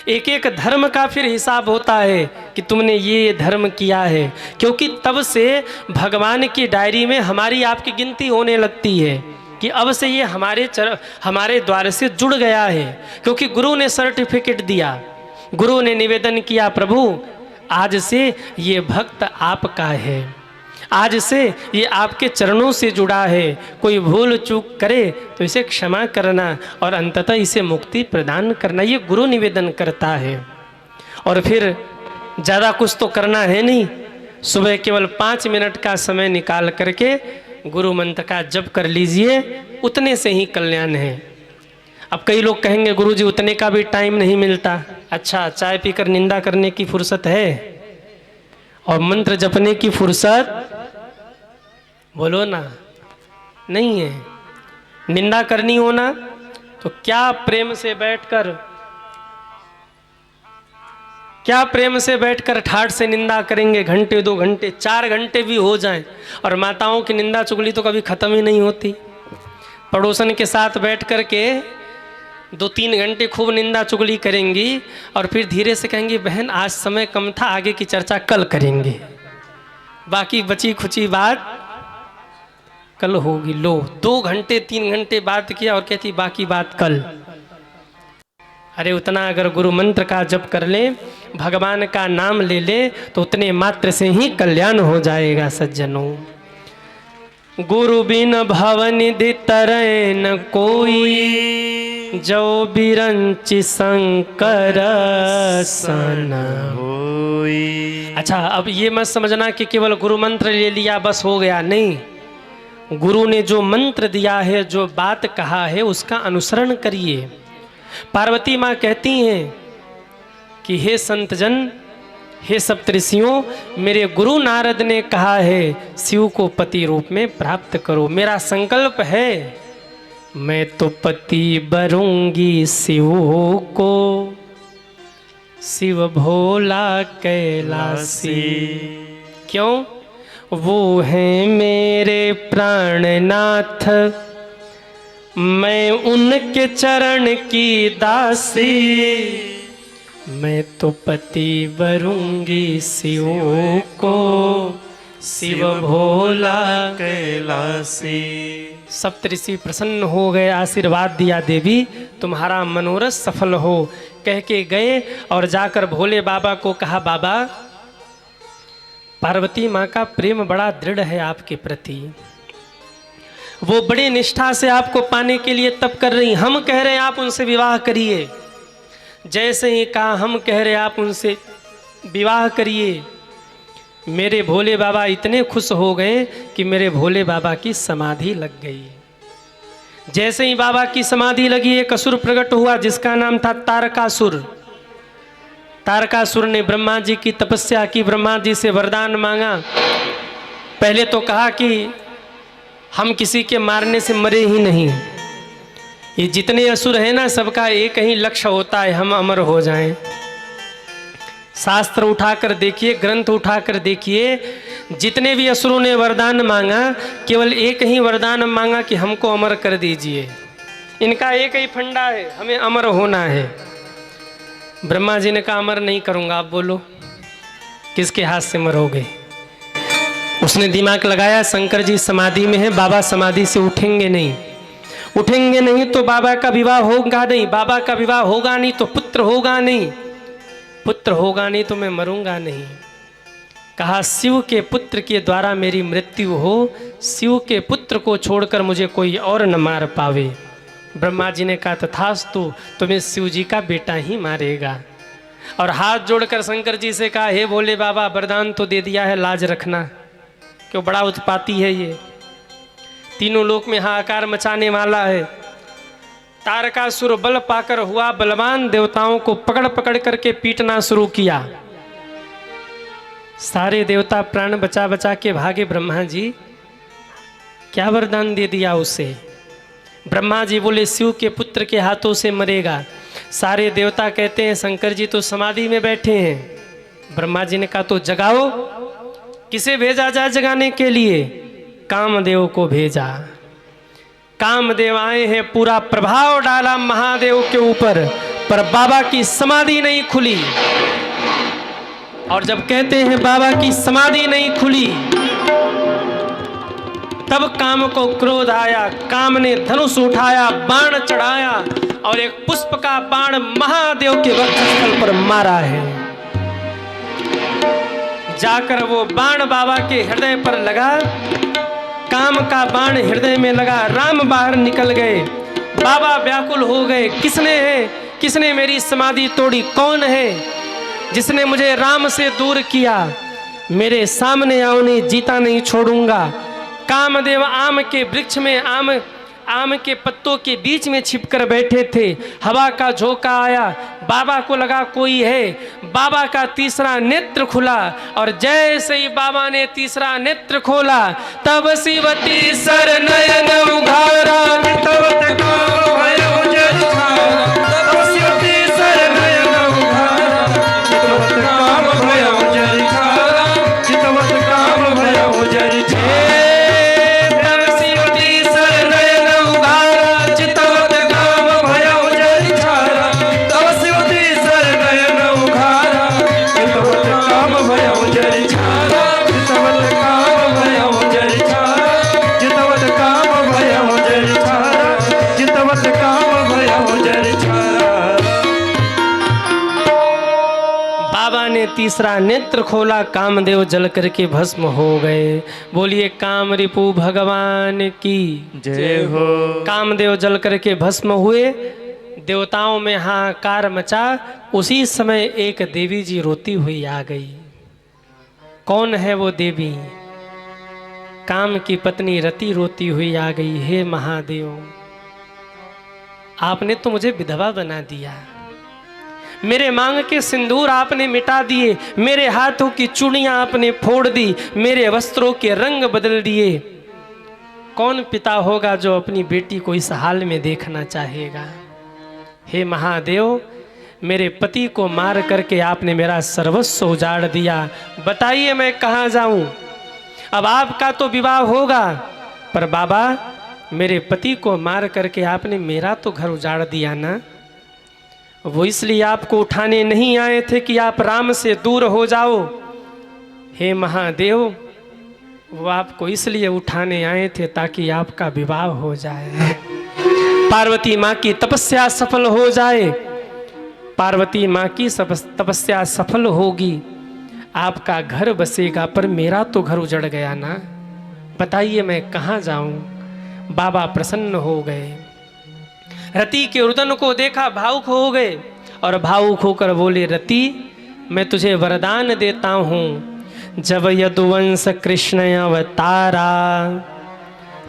एक एक धर्म का फिर हिसाब होता है कि तुमने ये धर्म किया है, क्योंकि तब से भगवान की डायरी में हमारी आपकी गिनती होने लगती है कि अब से ये हमारे द्वार से जुड़ गया है, क्योंकि गुरु ने सर्टिफिकेट दिया, गुरु ने निवेदन किया, प्रभु आज से ये भक्त आपका है, आज से ये आपके चरणों से जुड़ा है। कोई भूल चूक करे तो इसे क्षमा करना और अंततः इसे मुक्ति प्रदान करना, ये गुरु निवेदन करता है। और फिर ज़्यादा कुछ तो करना है नहीं, सुबह केवल 5 मिनट का समय निकाल करके गुरु मंत्र का जप कर लीजिए, उतने से ही कल्याण है। अब कई लोग कहेंगे गुरुजी उतने का भी टाइम नहीं मिलता। अच्छा, चाय पीकर निंदा करने की फुर्सत है और मंत्र जपने की फुर्सत बोलो ना नहीं है। निंदा करनी हो ना तो क्या प्रेम से बैठकर ठाठ से निंदा करेंगे? घंटे 2 घंटे 4 घंटे भी हो जाएं। और माताओं की निंदा चुगली तो कभी ख़त्म ही नहीं होती। पड़ोसन के साथ बैठ कर के 2-3 घंटे खूब निंदा चुगली करेंगी और फिर धीरे से कहेंगी बहन आज समय कम था, आगे की चर्चा कल करेंगे, बाकी बची खुची बात कल होगी। लो 2 घंटे 3 घंटे बात किया और कहती बाकी बात कल। अरे उतना अगर गुरु मंत्र का जप कर ले, भगवान का नाम ले ले, तो उतने मात्र से ही कल्याण हो जाएगा। सज्जनों, गुरु बिन भवनिधि तरय न कोई, जो बिरंचि शंकर सन होई। अच्छा, अब ये मत समझना कि केवल गुरु मंत्र ले लिया बस हो गया, नहीं। गुरु ने जो मंत्र दिया है, जो बात कहा है, उसका अनुसरण करिए। पार्वती माँ कहती हैं कि हे संतजन, हे सप्तऋषियों, मेरे गुरु नारद ने कहा है शिव को पति रूप में प्राप्त करो। मेरा संकल्प है मैं तो पति बरूंगी शिव को, शिव भोला कैलासी। क्यों? वो हैं मेरे प्राणनाथ, मैं उनके चरण की दासी, मैं तो पति बरूंगी शिव को, शिव भोला कैलासी। सप्तऋषि प्रसन्न हो गए, आशीर्वाद दिया देवी तुम्हारा मनोरथ सफल हो, कह के गए और जाकर भोले बाबा को कहा बाबा पार्वती माँ का प्रेम बड़ा दृढ़ है आपके प्रति, वो बड़ी निष्ठा से आपको पाने के लिए तप कर रही। हम कह रहे हैं आप उनसे विवाह करिए, जैसे ही कहा हम कह रहे आप उनसे विवाह करिए। मेरे भोले बाबा इतने खुश हो गए कि मेरे भोले बाबा की समाधि लग गई। जैसे ही बाबा की समाधि लगी, एक असुर प्रकट हुआ जिसका नाम था तारकासुर। तारकासुर ने ब्रह्मा जी की तपस्या की, ब्रह्मा जी से वरदान मांगा। पहले तो कहा कि हम किसी के मारने से मरे ही नहीं, ये जितने असुर हैं ना सबका एक ही लक्ष्य होता है, हम अमर हो जाएं। शास्त्र उठाकर देखिए, ग्रंथ उठाकर देखिए, जितने भी असुरों ने वरदान मांगा केवल एक ही वरदान मांगा कि हमको अमर कर दीजिए। इनका एक ही फंडा है, हमें अमर होना है। ब्रह्मा जी ने कहा अमर नहीं करूंगा। आप बोलो किसके हाथ से मरोगे? उसने दिमाग लगाया, शंकर जी समाधि में है, बाबा समाधि से उठेंगे नहीं, उठेंगे नहीं तो बाबा का विवाह होगा नहीं, बाबा का विवाह होगा नहीं तो पुत्र होगा नहीं, पुत्र होगा नहीं तो मैं मरूंगा नहीं। कहा शिव के पुत्र के द्वारा मेरी मृत्यु हो, शिव के पुत्र को छोड़कर मुझे कोई और न मार पावे। ब्रह्मा जी ने कहा तथास्तु, तुम्हें शिव जी का बेटा ही मारेगा। और हाथ जोड़कर शंकर जी से कहा हे भोले बाबा, वरदान तो दे दिया है, लाज रखना, क्यों बड़ा उत्पाती है ये, तीनों लोक में हाहाकार मचाने वाला है। तारकासुर बल पाकर हुआ बलवान, देवताओं को पकड़ पकड़ करके पीटना शुरू किया। सारे देवता प्राण बचा बचा के भागे। ब्रह्मा जी क्या वरदान दे दिया उसे? ब्रह्मा जी बोले शिव के पुत्र के हाथों से मरेगा। सारे देवता कहते हैं शंकर जी तो समाधि में बैठे हैं। ब्रह्मा जी ने कहा तो जगाओ। किसे भेजा जाए जगाने के लिए? कामदेव को भेजा। कामदेव आए हैं, पूरा प्रभाव डाला महादेव के ऊपर, पर बाबा की समाधि नहीं खुली। और जब कहते हैं बाबा की समाधि नहीं खुली, तब काम को क्रोध आया। काम ने धनुष उठाया, बाण चढ़ाया और एक पुष्प का बाण महादेव के वक्षस्थल पर मारा है। जाकर वो बाण बाबा के हृदय पर लगा। काम का बाण हृदय में लगा, राम बाहर निकल गए। बाबा व्याकुल हो गए, किसने मेरी समाधि तोड़ी? कौन है जिसने मुझे राम से दूर किया? मेरे सामने आओ, नहीं जीता नहीं छोड़ूंगा। कामदेव आम के वृक्ष में आम के पत्तों के बीच में छिपकर बैठे थे। हवा का झोंका आया, बाबा को लगा कोई है। बाबा का तीसरा नेत्र खुला और जैसे ही बाबा ने तीसरा नेत्र खोला, तब शिव तीसर नयन उघारा, तब काम भयो जल छारा। तब शिव तीसर नयन उघारा, तब काम भयो जल छारा, तब काम भयो जल छारा। तीसरा नेत्र खोला, कामदेव जल करके भस्म हो गए। बोलिए काम रिपु भगवान की जय हो। कामदेव जल करके भस्म हुए। देवताओं में हाहाकार मचा। उसी समय एक देवी जी रोती हुई आ गई। कौन है वो देवी? काम की पत्नी रति रोती हुई आ गई। हे महादेव, आपने तो मुझे विधवा बना दिया, मेरे मांग के सिंदूर आपने मिटा दिए, मेरे हाथों की चूड़ियां आपने फोड़ दी, मेरे वस्त्रों के रंग बदल दिए। कौन पिता होगा जो अपनी बेटी को इस हाल में देखना चाहेगा? हे महादेव, मेरे पति को मार करके आपने मेरा सर्वस्व उजाड़ दिया। बताइए मैं कहाँ जाऊं? अब आपका तो विवाह होगा, पर बाबा मेरे पति को मार करके आपने मेरा तो घर उजाड़ दिया ना। वो इसलिए आपको उठाने नहीं आए थे कि आप राम से दूर हो जाओ। हे महादेव, वो आपको इसलिए उठाने आए थे ताकि आपका विवाह हो जाए, पार्वती माँ की तपस्या सफल हो जाए। पार्वती माँ की तपस्या सफल होगी, आपका घर बसेगा, पर मेरा तो घर उजड़ गया ना। बताइए मैं कहाँ जाऊं? बाबा प्रसन्न हो गए। रति के रुदन को देखा, भावुक हो गए और भावुक होकर बोले, रति मैं तुझे वरदान देता हूँ, जब यदुवंश कृष्ण अवतारा,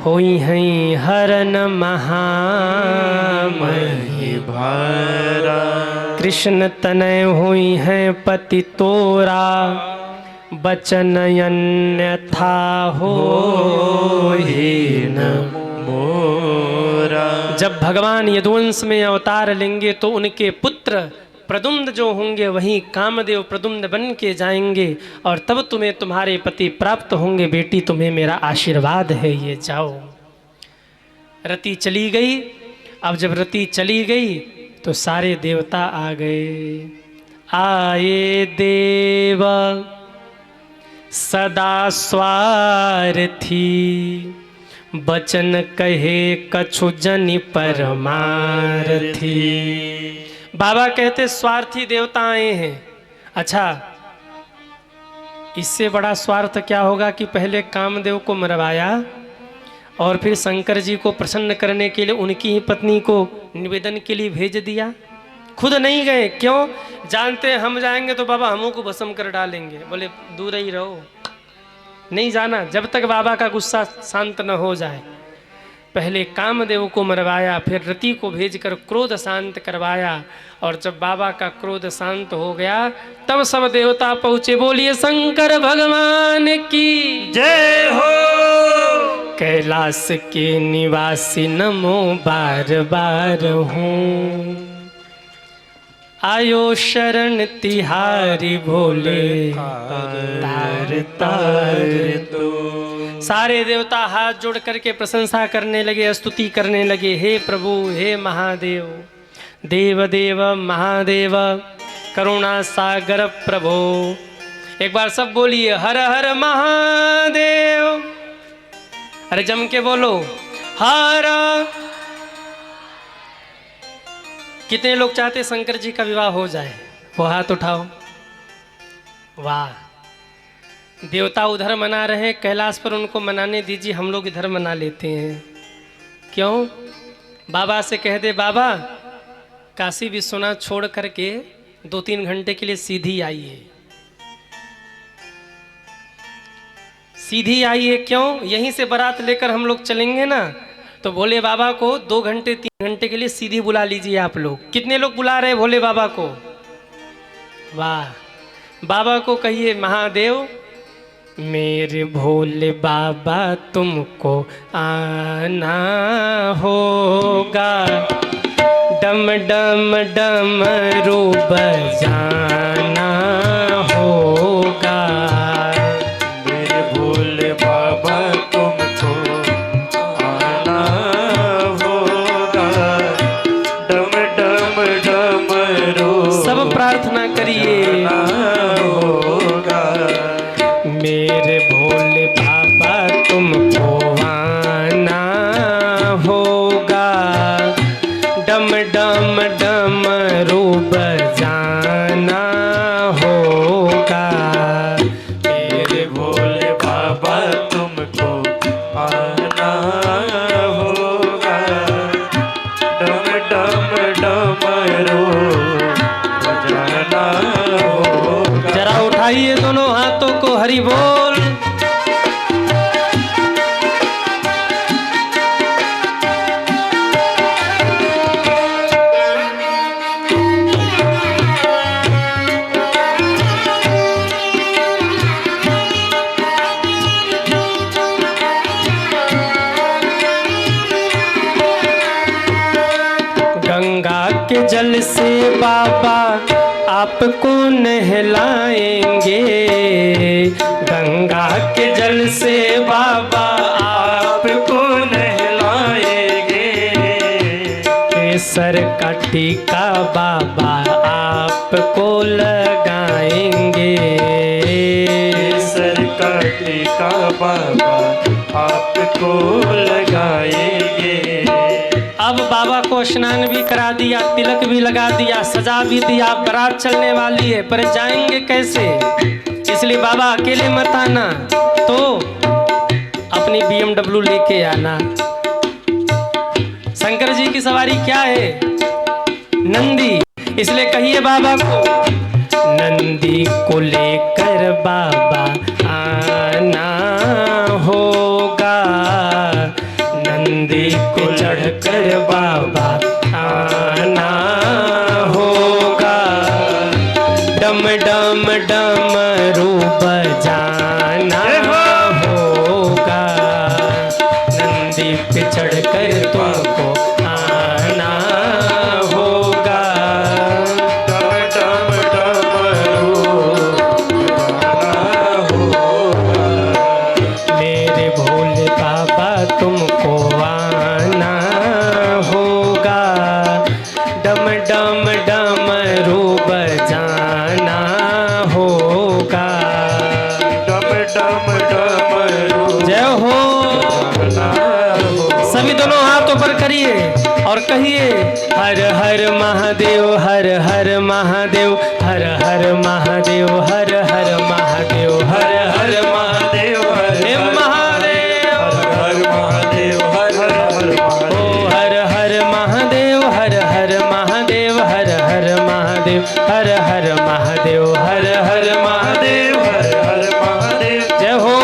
होई हैं हरन महामहि भारा। कृष्ण तनय होई हैं पति तोरा, बचन अन्यथा होहि न मोरा। जब भगवान यदुवंश में अवतार लेंगे तो उनके पुत्र प्रद्युम्न जो होंगे वहीं कामदेव प्रद्युम्न बन के जाएंगे और तब तुम्हें तुम्हारे पति प्राप्त होंगे। बेटी तुम्हें मेरा आशीर्वाद है, ये जाओ। रति चली गई। अब जब रति चली गई तो सारे देवता आ गए। आए देव सदा स्वार्थी, बचन कहे कछु जनि परमार्थी। बाबा कहते स्वार्थी देवता आए हैं। अच्छा, इससे बड़ा स्वार्थ क्या होगा कि पहले कामदेव को मरवाया और फिर शंकर जी को प्रसन्न करने के लिए उनकी ही पत्नी को निवेदन के लिए भेज दिया। खुद नहीं गए, क्यों? जानते हैं हम जाएंगे तो बाबा हमों को भस्म कर डालेंगे। बोले दूर ही रहो, नहीं जाना जब तक बाबा का गुस्सा शांत न हो जाए। पहले कामदेव को मरवाया, फिर रति को भेजकर क्रोध शांत करवाया, और जब बाबा का क्रोध शांत हो गया तब सब देवता पहुँचे। बोलिए शंकर भगवान की जय हो। कैलाश के निवासी नमो बार बार हूँ, आयो शरण तिहारी भोले तार तार तो। सारे देवता हाथ जोड़ करके प्रशंसा करने लगे, स्तुति करने लगे। हे प्रभु, हे महादेव, देव देव महादेव, करुणा सागर प्रभो। एक बार सब बोलिए हर हर महादेव। अरे जम के बोलो हर। कितने लोग चाहते शंकर जी का विवाह हो जाए? वो हाथ उठाओ। वाह, देवता उधर मना रहे हैं, कैलाश पर उनको मनाने दीजिए, हम लोग इधर मना लेते हैं। क्यों? बाबा से कह दे बाबा काशी विश्वनाथ छोड़ करके 2-3 घंटे के लिए सीधी आइए, सीधी आइए। क्यों? यहीं से बारात लेकर हम लोग चलेंगे ना, तो भोले बाबा को 2 घंटे 3 घंटे के लिए सीधी बुला लीजिए आप लोग। कितने लोग बुला रहे भोले बाबा को? वाह, बाबा को कहिए महादेव मेरे भोले बाबा तुमको आना होगा, डम डम डमरू बजाना होगा। मेरे भोले बाबा तुमको आना होगा, डम डम डमरू सब प्रार्थना करिए। होगा। मेरे भोले बाबा तुमको आना होगा, डम डम डमरू बजाना होगा। मेरे भोले बाबा तुमको आना होगा, डम डम डमरू बजाना होगा। जरा उठाइए दोनों हाथों को, हरि बोल। गंगा के जल से बाबा आपको नहलाएंगे, गंगा के जल से बाबा आपको नहलाएंगे। केसर का टीका बाबा आपको लगाएंगे, केसर का टीका बाबा आपको लगाएंगे। अब बाबा को स्नान भी करा दिया, तिलक भी लगा दिया, सजा भी दिया, बारात चलने वाली है, पर जाएंगे कैसे? इसलिए बाबा अकेले मत आना, तो अपनी BMW लेके आना। शंकर जी की सवारी क्या है? नंदी। इसलिए कहिए बाबा को नंदी को लेकर बाबा आना होगा, नंदी को चढ़कर बाबा आना होगा, डम डम डमरू बजाना होगा, नंदी पे चढ़कर तुमको आना होगा। डम बोलिए और कहिए हर हर महादेव, हर हर महादेव, हर हर महादेव, हर हर महादेव, हर हर महादेव, हर महादेव, हर महादेव, हर हर ओ हर हर महादेव, हर हर महादेव, हर हर महादेव, हर हर महादेव, हर हर महादेव, हर हर महादेव, जय हो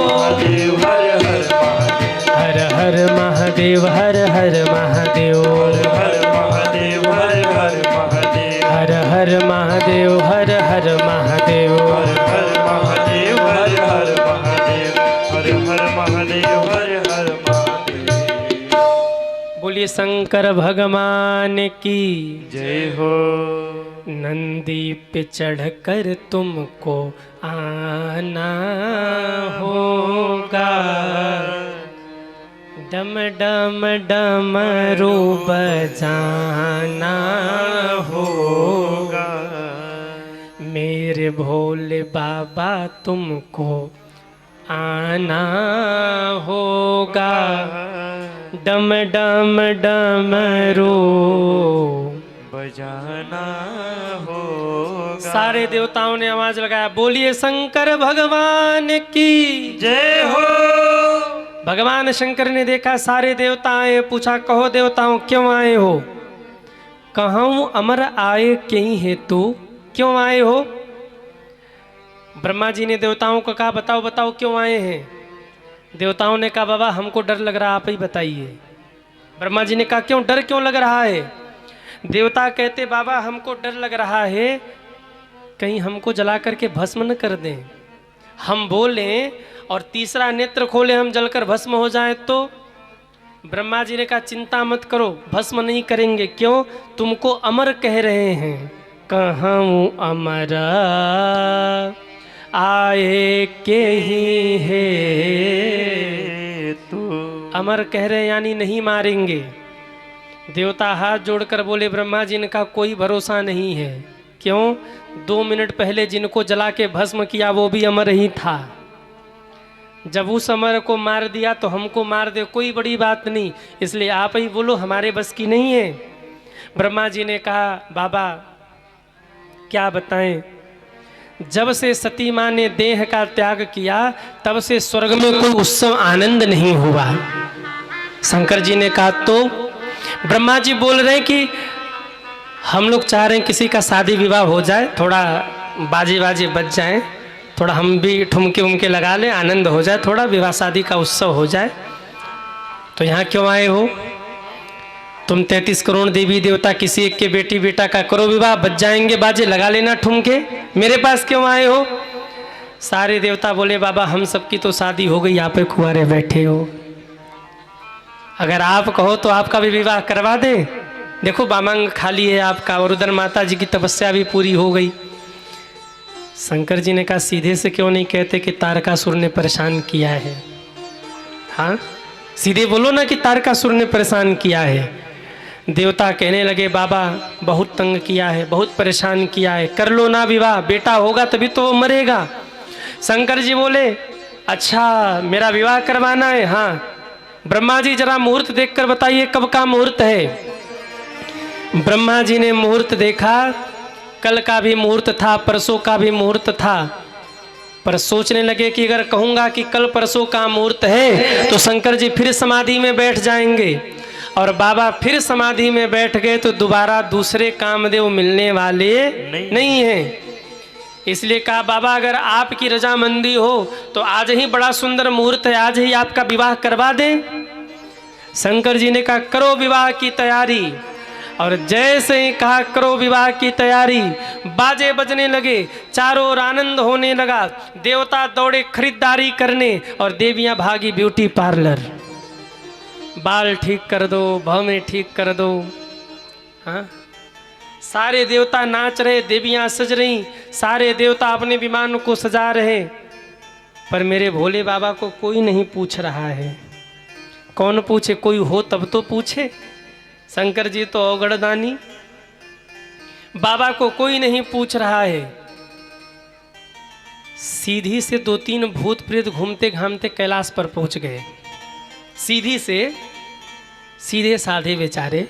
महादेव, हर हर महादेव, हर हर महादेव, हर हर महादेव, हर हर महादेव, हर हर महादेव, हर हर महादेव, हर हर महादेव, हर हर महादेव, हर हर महादेव, हर हर महादेव। बोलिए शंकर भगवान की जय हो। नंदी पे चढ़कर तुमको आना होगा, डम डम डमरू बजाना होगा, मेरे भोले बाबा तुमको आना होगा, डम डम डमरू बजाना होगा। सारे देवताओं ने आवाज लगाया, बोलिए शंकर भगवान की जय हो। भगवान शंकर ने देखा सारे देवता आए, पूछा कहो देवताओं क्यों आए हो? कहूँ अमर आए कहीं हेतु, क्यों आए हो? ब्रह्मा जी ने देवताओं को कहा बताओ बताओ क्यों आए हैं? देवताओं ने कहा बाबा हमको डर लग रहा, आप ही बताइए। ब्रह्मा जी ने कहा क्यों, डर क्यों लग रहा है? देवता कहते बाबा हमको डर लग रहा है कहीं हमको जला करके भस्म न कर दें, हम बोलें और तीसरा नेत्र खोले हम जलकर भस्म हो जाएं तो? ब्रह्मा जी ने कहा चिंता मत करो, भस्म नहीं करेंगे। क्यों? तुमको अमर कह रहे हैं। कहूँ अमर आए के ही है तू अमर कह रहे यानी नहीं मारेंगे। देवता हाथ जोड़कर बोले ब्रह्मा जी ने कहा कोई भरोसा नहीं है। क्यों? 2 मिनट पहले जिनको जला के भस्म किया वो भी अमर ही था, जब उस अमर को मार दिया तो हमको मार दे, कोई बड़ी बात नहीं, इसलिए आप ही बोलो, हमारे बस की नहीं है। ब्रह्मा जी ने कहा बाबा क्या बताएं, जब से सती माँ ने देह का त्याग किया तब से स्वर्ग में कोई उत्सव आनंद नहीं हुआ। शंकर जी ने कहा तो? ब्रह्मा जी बोल रहे हैं कि हम लोग चाह रहे हैं किसी का शादी विवाह हो जाए, थोड़ा बाजे बाजे बज जाएं, थोड़ा हम भी ठुमके उमके लगा लें, आनंद हो जाए, थोड़ा विवाह शादी का उत्सव हो जाए। तो यहाँ क्यों आए हो? तुम 33 करोड़ देवी देवता किसी एक के बेटी बेटा का करो विवाह, बज जाएंगे बाजे, लगा लेना ठुमके, मेरे पास क्यों आए हो? सारे देवता बोले बाबा हम सबकी तो शादी हो गई, आप कुंवारे बैठे हो, अगर आप कहो तो आपका भी विवाह करवा दे। देखो बामांग खाली है आपका, और उधर माता जी की तपस्या भी पूरी हो गई। शंकर जी ने कहा सीधे से क्यों नहीं कहते कि तारकासुर ने परेशान किया है? हाँ सीधे बोलो ना कि तारकासुर ने परेशान किया है। देवता कहने लगे बाबा बहुत तंग किया है, बहुत परेशान किया है, कर लो ना विवाह, बेटा होगा तभी तो वो मरेगा। शंकर जी बोले अच्छा मेरा विवाह करवाना है? हाँ। ब्रह्मा जी जरा मुहूर्त देखकर बताइए कब का मुहूर्त है? ब्रह्मा जी ने मुहूर्त देखा, कल का भी मुहूर्त था, परसों का भी मुहूर्त था, पर सोचने लगे कि अगर कहूँगा कि कल परसों का मुहूर्त है तो शंकर जी फिर समाधि में बैठ जाएंगे, और बाबा फिर समाधि में बैठ गए तो दोबारा दूसरे कामदेव मिलने वाले नहीं हैं। इसलिए कहा बाबा अगर आपकी रजामंदी हो तो आज ही बड़ा सुंदर मुहूर्त है, आज ही आपका विवाह करवा दें। शंकर जी ने कहा करो विवाह की तैयारी, और जैसे ही कहा करो विवाह की तैयारी, बाजे बजने लगे, चारों ओर आनंद होने लगा, देवता दौड़े खरीदारी करने और देवियां भागी ब्यूटी पार्लर, बाल ठीक कर दो, भवें ठीक कर दो। हाँ सारे देवता नाच रहे, देवियां सज रही, सारे देवता अपने विमान को सजा रहे, पर मेरे भोले बाबा को कोई नहीं पूछ रहा है। कौन पूछे? कोई हो तब तो पूछे। शंकर जी तो अवगढ़दानी, बाबा को कोई नहीं पूछ रहा है। सीधी से 2-3 भूत प्रेत घूमते घामते कैलाश पर पहुंच गए। सीधी से सीधे साधे बेचारे,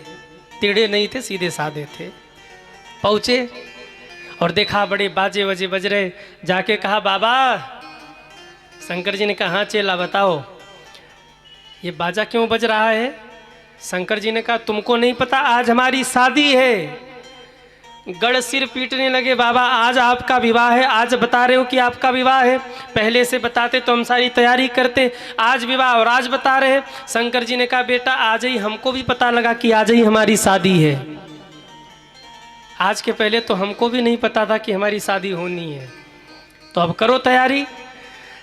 टेढ़े नहीं थे, सीधे साधे थे। पहुँचे और देखा बड़े बाजे वजे बज रहे। जाके कहा बाबा, शंकर जी ने कहा हाँ चेला बताओ ये बाजा क्यों बज रहा है। शंकर जी ने कहा तुमको नहीं पता आज हमारी शादी है। गड़ सिर पीटने लगे, बाबा आज आपका विवाह है, आज बता रहे हो कि आपका विवाह है, पहले से बताते तो हम सारी तैयारी करते, आज विवाह और आज बता रहे हैं। शंकर जी ने कहा बेटा आज ही हमको भी पता लगा कि आज ही हमारी शादी है, आज के पहले तो हमको भी नहीं पता था कि हमारी शादी होनी है, तो अब करो तैयारी।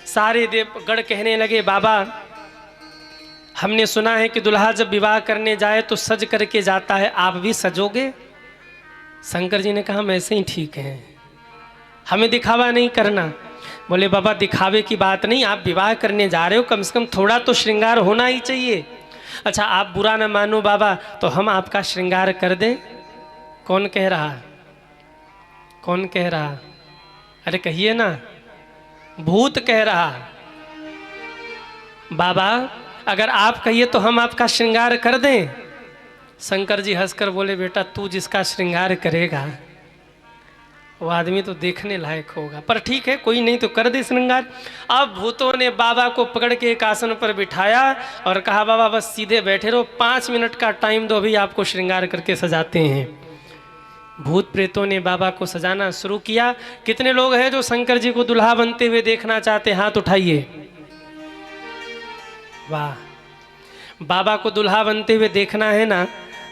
सारे देव गढ़ कहने लगे बाबा हमने सुना है कि दुल्हा जब विवाह करने जाए तो सज करके जाता है, आप भी सजोगे। शंकर जी ने कहा हम ऐसे ही ठीक हैं, हमें दिखावा नहीं करना। बोले बाबा दिखावे की बात नहीं, आप विवाह करने जा रहे हो, कम से कम थोड़ा तो श्रृंगार होना ही चाहिए। अच्छा आप बुरा ना मानो बाबा, तो हम आपका श्रृंगार कर दें। कौन कह रहा, कौन कह रहा, अरे कहिए ना, भूत कह रहा। बाबा अगर आप कहिए तो हम आपका श्रृंगार कर दें। शंकर जी हंसकर बोले बेटा तू जिसका श्रृंगार करेगा वो आदमी तो देखने लायक होगा, पर ठीक है कोई नहीं तो कर दे श्रृंगार। अब भूतों ने बाबा को पकड़ के एक आसन पर बिठाया और कहा बाबा बस सीधे बैठे रहो, 5 मिनट का टाइम दो, अभी आपको श्रृंगार करके सजाते हैं। भूत प्रेतों ने बाबा को सजाना शुरू किया। कितने लोग हैं जो शंकर जी को दुल्हा बनते हुए देखना चाहते, हाथ उठाइए। वाह, बाबा को दुल्हा बनते हुए देखना है ना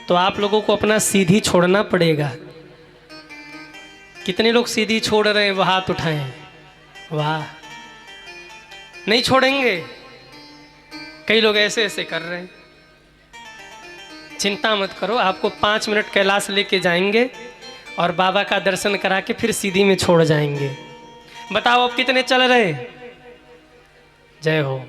तो आप लोगों को अपना सीधी छोड़ना पड़ेगा। कितने लोग सीधी छोड़ रहे हैं वो हाथ उठाएं। वाह, नहीं छोड़ेंगे, कई लोग ऐसे ऐसे कर रहे हैं। चिंता मत करो, आपको 5 मिनट कैलाश लेके जाएंगे और बाबा का दर्शन करा के फिर सीधी में छोड़ जाएंगे। बताओ अब कितने चल रहे। जय हो।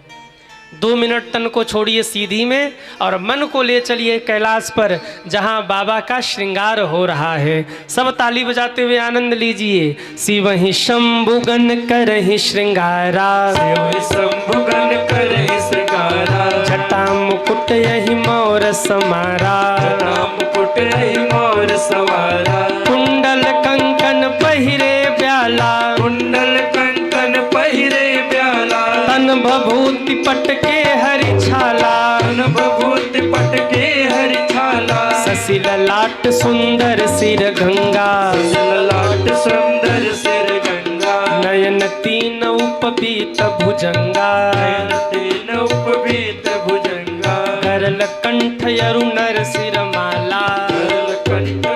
2 मिनट तन को छोड़िए सीधी में और मन को ले चलिए कैलाश पर जहां बाबा का श्रृंगार हो रहा है। सब ताली बजाते हुए आनंद लीजिए। शिव ही शंभुगन करहि श्रृंगारा, शिव शंभुगन करहि श्रृंगारा, जटा मुकुट यही मोर समारा, जटा मुकुट यही मोर सवारा, कुंडल कंकन पहिरे ब्याला, कुंडल कंकन पहिरे ब्याला, तन भभूति पटके हरि छाला, तन भभूति पटके हरि छाला, शशि ललाट सुंदर सिर गंगा, ललाट सुंदर सिर गंगा, नयन तीन उपबीत भुजंगा, नयन तीन उपबीत भुजंगा, करल कंठ यरु नर सिर माला, करल कंठ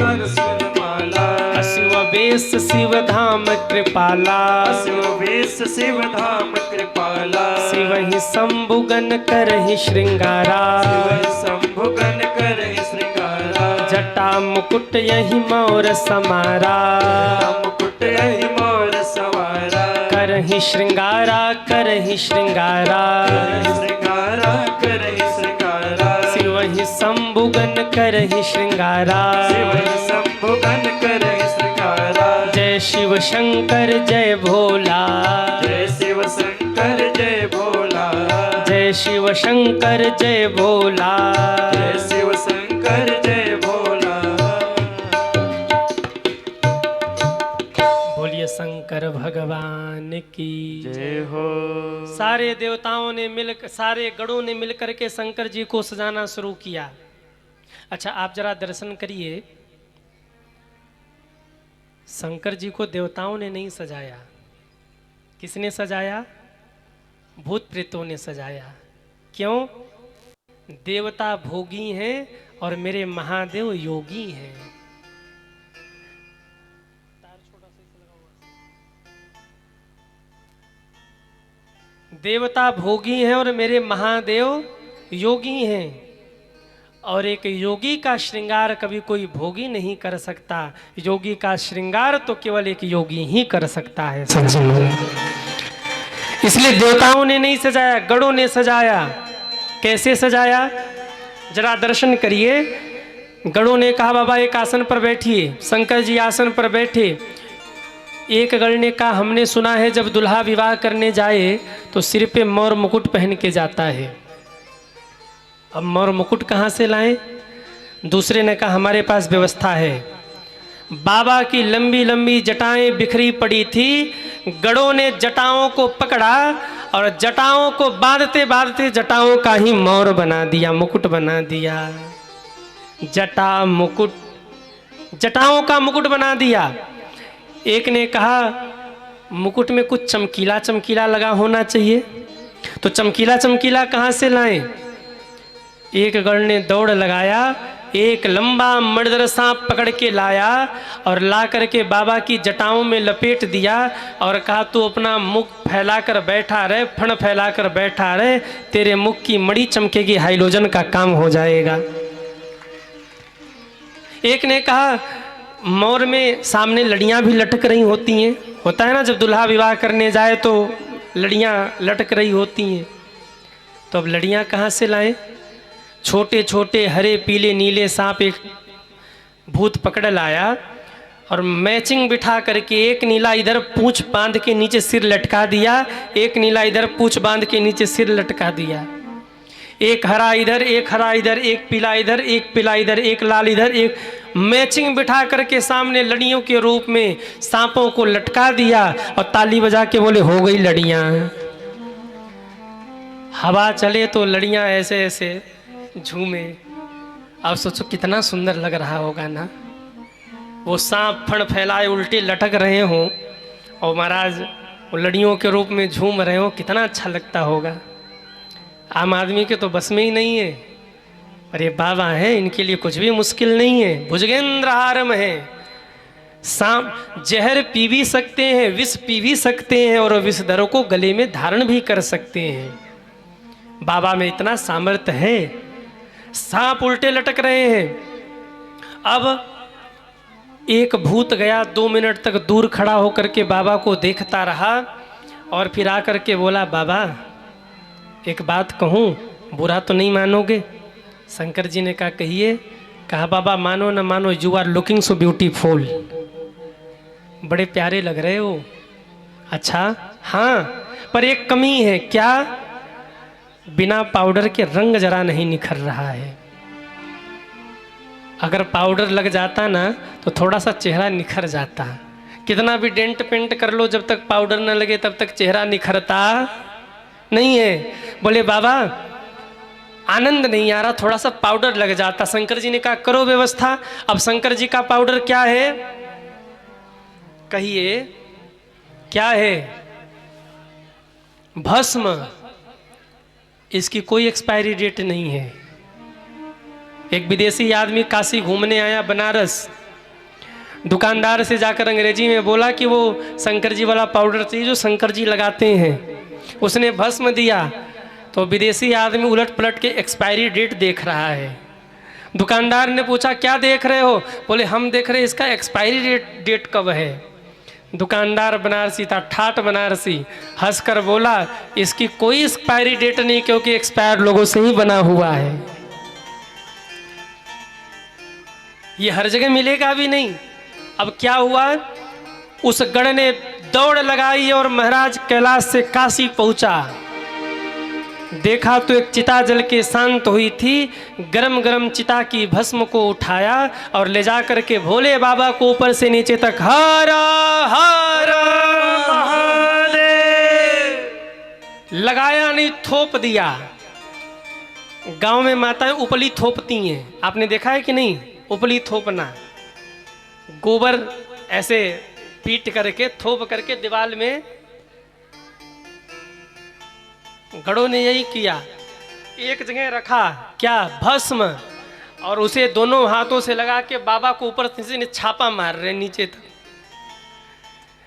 नर सिर माला, शिव वेश शिव धाम कृपाला, शिव वेश शिव धाम कृपाला, शिव ही शंभुगन करहि श्रृंगारा, शिव शंभुगन करहि श्रृंगारा, जटा मुकुट यही मोर समारा, मुकुट यही मोर सवारा, करहि श्रृंगारा करहि श्रृंगारा, करहि श्रृंगारा करहि श्रृंगारा, शिव ही शंभुगन करहि श्रृंगारा, शिव शंभुगन करहि श्रृंगारा, जय शिव शंकर जय भोला, जय शिव शंकर जय भोला, जय शिव शंकर जय भोला, जय शिव शंकर जय भोला। बोलिए शंकर भगवान की जय हो। सारे देवताओं ने मिलकर, सारे गणों ने मिलकर के शंकर जी को सजाना शुरू किया। अच्छा आप जरा दर्शन करिए, शंकर जी को देवताओं ने नहीं सजाया, किसने सजाया? भूत प्रेतों ने सजाया। क्यों? देवता भोगी हैं और मेरे महादेव योगी हैं। देवता भोगी हैं और मेरे महादेव योगी हैं, और एक योगी का श्रृंगार कभी कोई भोगी नहीं कर सकता। योगी का श्रृंगार तो केवल एक योगी ही कर सकता है। इसलिए देवताओं ने नहीं सजाया, गणों ने सजाया। कैसे सजाया? जरा दर्शन करिए। गणों ने कहा बाबा एक आसन पर बैठिए, शंकर जी आसन पर बैठे। एक गण ने कहा हमने सुना है जब दुल्हा विवाह करने जाए तो सिर पे मोर मुकुट पहन के जाता है। अब मोर मुकुट कहाँ से लाएं? दूसरे ने कहा हमारे पास व्यवस्था है। बाबा की लंबी लंबी जटाएं बिखरी पड़ी थी, गढ़ों ने जटाओं को पकड़ा और जटाओं को बांधते बांधते जटाओं का ही मोर बना दिया, मुकुट बना दिया। जटा मुकुट, जटाओं का मुकुट बना दिया। एक ने कहा मुकुट में कुछ चमकीला चमकीला लगा होना चाहिए, तो चमकीला चमकीला कहाँ से लाएं? एक गढ़ ने दौड़ लगाया, एक लंबा मर्दर सांप पकड़ के लाया और ला करके बाबा की जटाओं में लपेट दिया और कहा तू अपना मुख फैलाकर बैठा रहे, फण फैलाकर बैठा रहे, तेरे मुख की मणि चमकेगी, हाइलोजन का काम हो जाएगा। एक ने कहा मोर में सामने लड़ियां भी लटक रही होती हैं, होता है ना जब दुल्हा विवाह करने जाए तो लड़ियां लटक रही होती हैं, तो अब लड़ियां कहाँ से लाएं? छोटे छोटे हरे पीले नीले सांप एक भूत पकड़ लाया और मैचिंग बिठा करके एक नीला इधर पूंछ बांध के नीचे सिर लटका दिया, एक नीला इधर पूंछ बांध के नीचे सिर लटका दिया। एक हरा इधर, एक हरा इधर, एक पीला इधर, एक पीला इधर, एक लाल इधर, एक मैचिंग बिठा करके सामने लड़ियों के रूप में सांपों को लटका दिया और ताली बजा के बोले हो गई लड़ियां। हवा चले तो लड़ियां ऐसे ऐसे झूमे। अब सोचो कितना सुंदर लग रहा होगा ना, वो सांप फण फैलाए उल्टे लटक रहे हों और महाराज वो लड़ियों के रूप में झूम रहे हो, कितना अच्छा लगता होगा। आम आदमी के तो बस में ही नहीं है, पर ये बाबा हैं, इनके लिए कुछ भी मुश्किल नहीं है। भुजगेंद्र हारम है, सांप जहर पी भी सकते हैं, विष पी भी सकते हैं और विष दरों को गले में धारण भी कर सकते हैं। बाबा में इतना सामर्थ्य है। सांप उल्टे लटक रहे हैं। अब एक भूत गया, 2 मिनट तक दूर खड़ा होकर के बाबा को देखता रहा और फिर आकर के बोला बाबा एक बात कहूँ, बुरा तो नहीं मानोगे? शंकर जी ने कहा कहिए। कहा बाबा मानो न मानो, you are looking so beautiful, बड़े प्यारे लग रहे हो। अच्छा हाँ, पर एक कमी है। क्या? बिना पाउडर के रंग जरा नहीं निखर रहा है। अगर पाउडर लग जाता ना तो थोड़ा सा चेहरा निखर जाता। कितना भी डेंट पेंट कर लो, जब तक पाउडर न लगे तब तक चेहरा निखरता नहीं है। बोले बाबा आनंद नहीं आ रहा, थोड़ा सा पाउडर लग जाता। शंकर जी ने कहा करो व्यवस्था। अब शंकर जी का पाउडर क्या है? कहिए क्या है? भस्म। इसकी कोई एक्सपायरी डेट नहीं है। एक विदेशी आदमी काशी घूमने आया, बनारस, दुकानदार से जाकर अंग्रेजी में बोला कि वो शंकर जी वाला पाउडर चाहिए जो शंकर जी लगाते हैं। उसने भस्म दिया तो विदेशी आदमी उलट पलट के एक्सपायरी डेट देख रहा है। दुकानदार ने पूछा क्या देख रहे हो? बोले हम देख रहे हैं इसका एक्सपायरी डेट कब है। दुकानदार बनारसी था, ठाठ बनारसी, हंसकर बोला इसकी कोई एक्सपायरी डेट नहीं, क्योंकि एक्सपायर लोगों से ही बना हुआ है, ये हर जगह मिलेगा भी नहीं। अब क्या हुआ? उस गढ़ ने दौड़ लगाई और महाराज कैलाश से काशी पहुंचा। देखा तो एक चिता जल के शांत हुई थी। गरम गरम चिता की भस्म को उठाया और ले जा करके भोले बाबा को ऊपर से नीचे तक हर हर महादेव लगाया नहीं, थोप दिया। गांव में माताएं उपली थोपती हैं, आपने देखा है कि नहीं? उपली थोपना, गोबर ऐसे पीट करके थोप करके दीवार में। गढ़ों ने यही किया, एक जगह रखा क्या? भस्म, और उसे दोनों हाथों से लगा के बाबा को ऊपर से छापा मार रहे नीचे तक।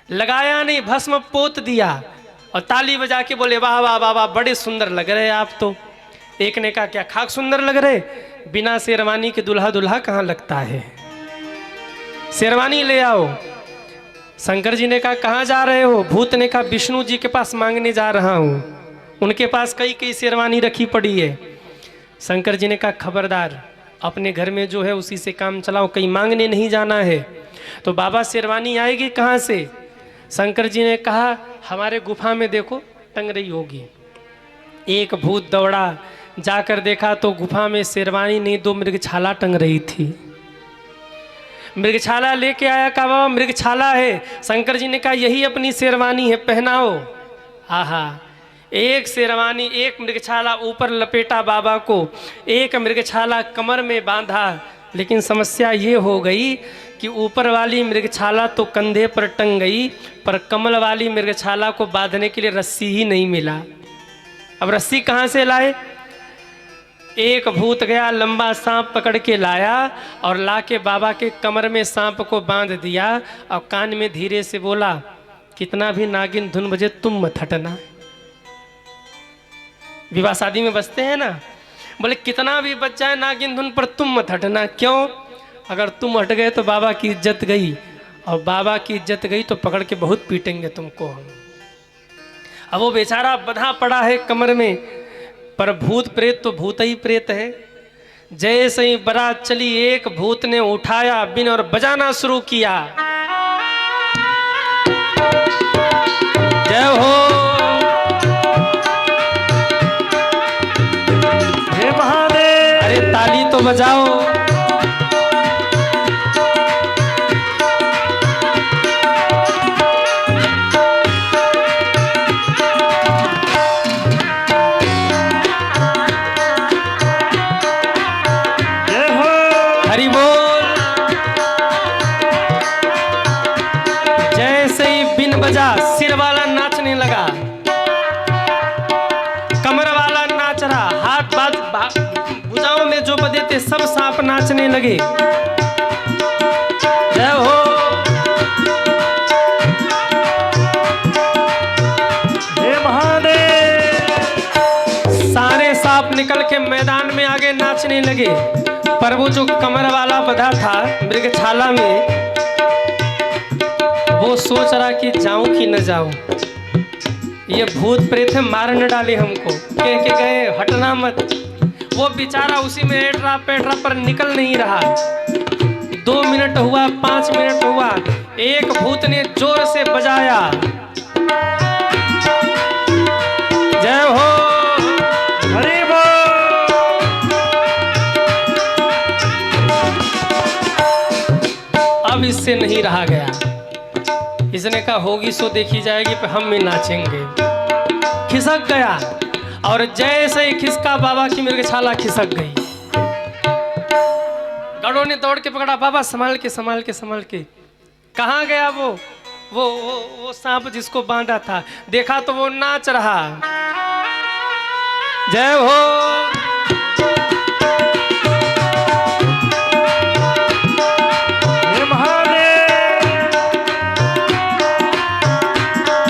लगाया नहीं, भस्म पोत दिया और ताली बजा के बोले वाह वाह वाह वाह, बड़े सुंदर लग रहे आप तो। एक ने कहा क्या खाक सुंदर लग रहे? बिना शेरवानी के दुल्हा दुल्हा कहाँ लगता है, शेरवानी ले आओ। शंकर जी ने कहा कहाँ जा रहे हो? भूत ने कहा विष्णु जी के पास मांगने जा रहा हूँ, उनके पास कई कई शेरवानी रखी पड़ी है। शंकर जी ने कहा खबरदार, अपने घर में जो है उसी से काम चलाओ, कहीं मांगने नहीं जाना है। तो बाबा शेरवानी आएगी कहाँ से? शंकर जी ने कहा हमारे गुफा में देखो टंग रही होगी। एक भूत दौड़ा, जाकर देखा तो गुफा में शेरवानी नहीं, 2 मृगछाला टंग रही थी। मृगछाला लेके आया, कहा बाबा मृगछाला है। शंकर जी ने कहा यही अपनी शेरवानी है, पहनाओ। आहा, एक शेरवानी, एक मृगछाला ऊपर लपेटा बाबा को, एक मृगछाला कमर में बांधा। लेकिन समस्या ये हो गई कि ऊपर वाली मृगछाला तो कंधे पर टंग गई, पर कमल वाली मृगछाला को बांधने के लिए रस्सी ही नहीं मिला। अब रस्सी कहाँ से लाए? एक भूत गया, लंबा सांप पकड़ के लाया और लाके बाबा के कमर में सांप को बांध दिया और कान में धीरे से बोला, कितना भी नागिन धुन बजे तुम मत हटना। विवाह शादी में बजते हैं ना, बोले कितना भी बज जाए नागिन धुन पर तुम मत हटना। क्यों? अगर तुम हट गए तो बाबा की इज्जत गई, और बाबा की इज्जत गई तो पकड़ के बहुत पीटेंगे तुमको हम। अब वो बेचारा बंधा पड़ा है कमर में, पर भूत प्रेत तो भूत ही प्रेत है। जैसे ही बारात चली, एक भूत ने उठाया बिन और बजाना शुरू किया। जय हो, हे महादेव। अरे ताली तो बजाओ। बजा, सिर वाला नाचने लगा, कमर वाला नाच रहा, हाथ बात भुजाओं में जो बदे थे सब सांप नाचने लगे। जय हो, हे महादेव। सारे सांप निकल के मैदान में आगे नाचने लगे, पर वो जो कमर वाला बधा था मृगछाला में, वो सोच रहा कि जाऊं कि न जाऊं, ये भूत प्रेत है मार न डाले हमको। कह के गए हटना मत। वो बेचारा उसी में एटरा पेटरा पर निकल नहीं रहा। 2 मिनट हुआ, 5 मिनट हुआ, एक भूत ने जोर से बजाया, जय हो, हरि बोल। अब इससे नहीं रहा गया। इसने कहा होगी सो देखी जाएगी, पर हम भी नाचेंगे। खिसक गया, और जैसे ही खिसका बाबा की मृगछाला खिसक गई। गढ़ों ने दौड़ के पकड़ा, बाबा संभाल के संभाल के संभाल के। कहाँ गया वो सांप जिसको बांधा था? देखा तो वो नाच रहा। जय हो,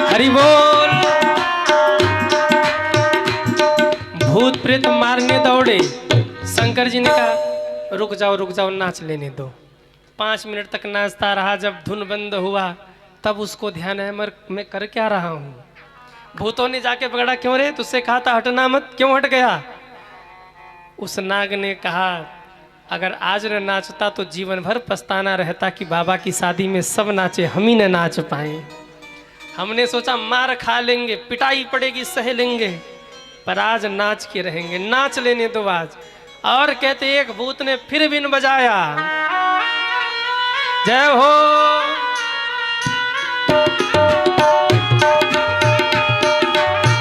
हरि बोल। भूत प्रेत मारने दौड़े। शंकर जी ने कहा रुक जाओ नाच लेने दो। 5 मिनट तक नाचता रहा। जब धुन बंद हुआ तब उसको ध्यान है मैं कर क्या रहा हूँ। भूतों ने जाके पकड़ा, क्यों रे, तुझसे कहा था हटना मत, क्यों हट गया? उस नाग ने कहा अगर आज न नाचता तो जीवन भर पछताना रहता कि बाबा की शादी में सब नाचे, हम ही न नाच पाए। हमने सोचा मार खा लेंगे, पिटाई पड़ेगी, सह लेंगे, पर आज नाच के रहेंगे, नाच लेने दो आज। और कहते एक भूत ने फिर बिन बजाया, जय हो,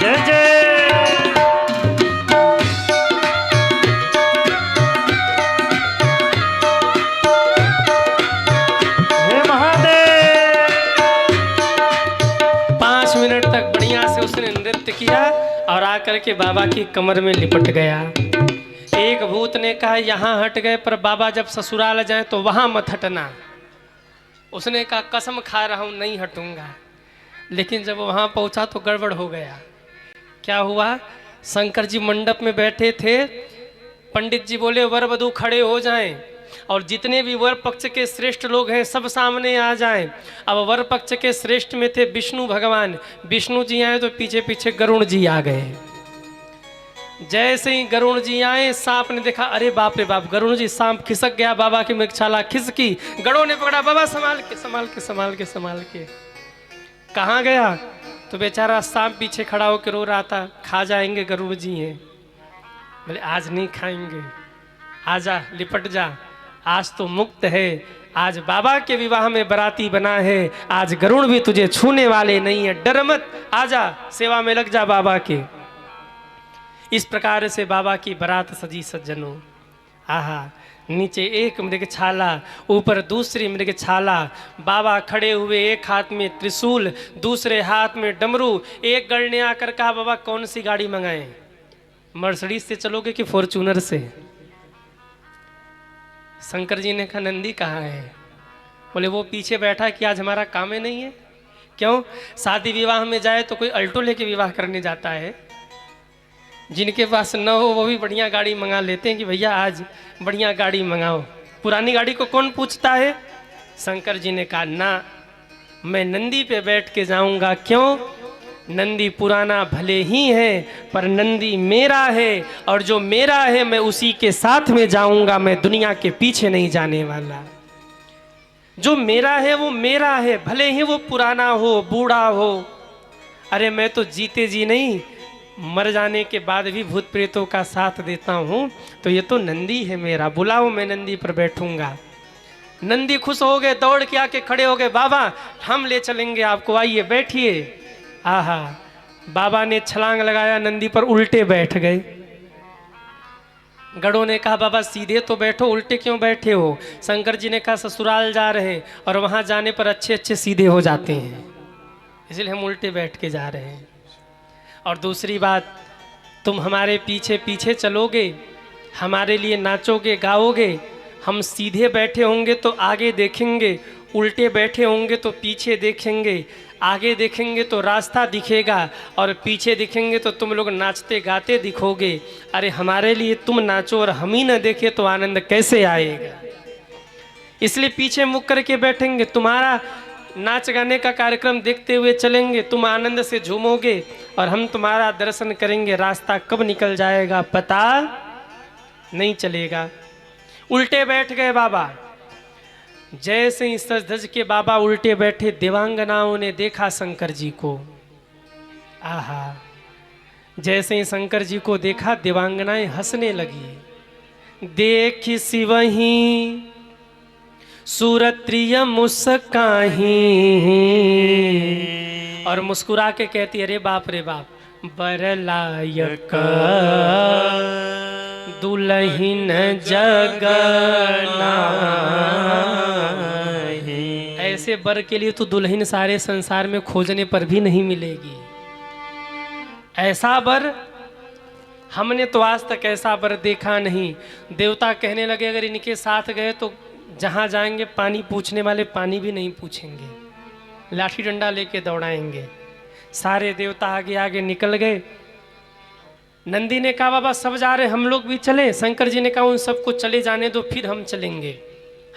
जय जय। हे महादेव। 5 मिनट तक बढ़िया से उसने नृत्य किया और आकर के बाबा की कमर में लिपट गया। एक भूत ने कहा यहाँ हट गए, पर बाबा जब ससुराल जाए तो वहां मत हटना। उसने कहा कसम खा रहा हूं नहीं हटूंगा। लेकिन जब वहां पहुंचा तो गड़बड़ हो गया। क्या हुआ? शंकर जी मंडप में बैठे थे। पंडित जी बोले वर वधू खड़े हो जाएं और जितने भी वर पक्ष के श्रेष्ठ लोग हैं सब सामने आ जाएं। अब वर पक्ष के श्रेष्ठ में थे विष्णु भगवान। विष्णु जी आए तो पीछे पीछे गरुण जी आ गए। जैसे ही गरुण जी आए, सांप ने देखा, अरे बाप रे बाप, गरुण जी, सांप खिसक गया, बाबा की मृगछाला खिसकी। गरुड़ ने पकड़ा, बाबा संभाल के संभाल के संभाल के संभाल के। कहाँ गया? तो बेचारा सांप पीछे खड़ा होकर रो रहा था, खा जाएंगे गरुड़ जी हैं। बोले आज नहीं खाएंगे, आजा लिपट जा, आज तो मुक्त है, आज बाबा के विवाह में बराती बना है, आज गरुड़ भी तुझे छूने वाले नहीं है, डर मत, आजा सेवा में लग जा बाबा के। इस प्रकार से बाबा की बारात सजी सज्जनों। आहा, नीचे एक मृगछाला, ऊपर दूसरी मृगछाला, बाबा खड़े हुए, एक हाथ में त्रिशूल, दूसरे हाथ में डमरू। एक गढ़ ने आकर कहा बाबा कौन सी गाड़ी मंगाएं, मर्सिडीज से चलोगे कि फॉर्च्यूनर से? शंकर जी ने कहा नंदी कहाँ है? बोले वो पीछे बैठा कि आज हमारा काम ही नहीं है। क्यों? शादी विवाह में जाए तो कोई अल्टो लेके विवाह करने जाता है, जिनके पास न हो वो भी बढ़िया गाड़ी मंगा लेते हैं कि भैया आज बढ़िया गाड़ी मंगाओ। पुरानी गाड़ी को कौन पूछता है? शंकर जी ने कहा ना, मैं नंदी पे बैठ के जाऊंगा। क्यों? नंदी पुराना भले ही है पर नंदी मेरा है, और जो मेरा है मैं उसी के साथ में जाऊंगा, मैं दुनिया के पीछे नहीं जाने वाला। जो मेरा है वो मेरा है, भले ही वो पुराना हो, बूढ़ा हो। अरे मैं तो जीते जी नहीं, मर जाने के बाद भी भूत प्रेतों का साथ देता हूँ, तो ये तो नंदी है मेरा, बुलाओ मैं नंदी पर बैठूंगा। नंदी खुश हो गए, दौड़ के आके खड़े हो गए, बाबा हम ले चलेंगे आपको, आइए बैठिए। आहा, बाबा ने छलांग लगाया, नंदी पर उल्टे बैठ गए। गढ़ों ने कहा बाबा सीधे तो बैठो, उल्टे क्यों बैठे हो? शंकर जी ने कहा ससुराल जा रहे हैं और वहाँ जाने पर अच्छे अच्छे सीधे हो जाते हैं, इसलिए हम उल्टे बैठ के जा रहे हैं। और दूसरी बात, तुम हमारे पीछे पीछे चलोगे, हमारे लिए नाचोगे गाओगे, हम सीधे बैठे होंगे तो आगे देखेंगे, उल्टे बैठे होंगे तो पीछे देखेंगे, आगे देखेंगे तो रास्ता दिखेगा और पीछे दिखेंगे तो तुम लोग नाचते गाते दिखोगे। अरे हमारे लिए तुम नाचो और हम ही न देखे तो आनंद कैसे आएगा? इसलिए पीछे मुख करके बैठेंगे, तुम्हारा नाच गाने का कार्यक्रम देखते हुए चलेंगे, तुम आनंद से झूमोगे और हम तुम्हारा दर्शन करेंगे। रास्ता कब निकल जाएगा पता नहीं चलेगा। उल्टे बैठ गए बाबा। जैसे ही सज धज के बाबा उल्टे बैठे, देवांगनाओं ने देखा शंकर जी को। आहा, जैसे ही शंकर जी को देखा देवांगनाएं हंसने लगी। देखी सिवही सूरत्रिय मुस्काही, और मुस्कुरा के कहती अरे बाप रे बाप, बरलायक दुल्हन जगना। ऐसे बर के लिए तो दुल्हन सारे संसार में खोजने पर भी नहीं मिलेगी। ऐसा बर हमने तो आज तक ऐसा बर देखा नहीं। देवता कहने लगे अगर इनके साथ गए तो जहाँ जाएंगे पानी पूछने वाले पानी भी नहीं पूछेंगे, लाठी डंडा लेके दौड़ाएंगे। सारे देवता आगे आगे निकल गए। नंदी ने कहा बाबा सब जा रहे, हम लोग भी चलें? शंकर जी ने कहा उन सबको चले जाने दो, फिर हम चलेंगे,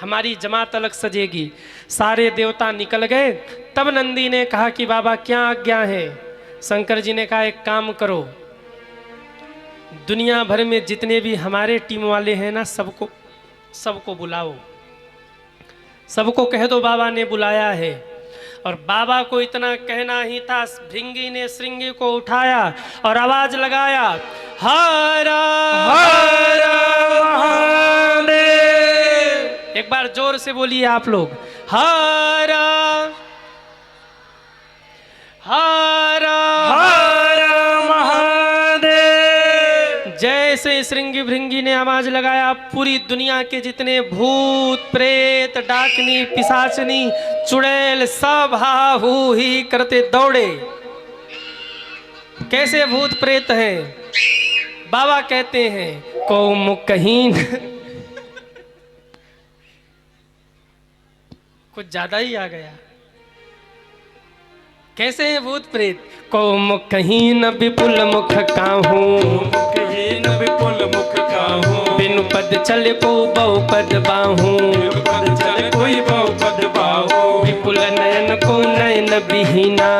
हमारी जमात अलग सजेगी। सारे देवता निकल गए। तब नंदी ने कहा कि बाबा क्या आज्ञा है? शंकर जी ने कहा एक काम करो, दुनिया भर में जितने भी हमारे टीम वाले हैं ना, सबको बुलाओ, सबको कह दो बाबा ने बुलाया है। और बाबा को इतना कहना ही था, भृंगी ने श्रृंगी को उठाया और आवाज लगाया, हर हर महादेव। एक बार जोर से बोलिए आप लोग, हर हर हर महादेव। जैसे श्रृंगी भृंगी ने आवाज लगाया, पूरी दुनिया के जितने भूत प्रेत डाकनी पिशाचनी चुड़ैल सब हा हू ही करते दौड़े। कैसे भूत प्रेत हैं? बाबा कहते हैं कौमुकहीन कुछ ज्यादा ही आ गया। कैसे हैं भूत प्रेत? कौमुकहीन विपुल मुख काहू, मुखहीन विपुल मुख काहू, बिनु पद चले को बहु पद बाहू, पद चल कोई बहु पद बाहू, विपुल नयन को नयन विहीना,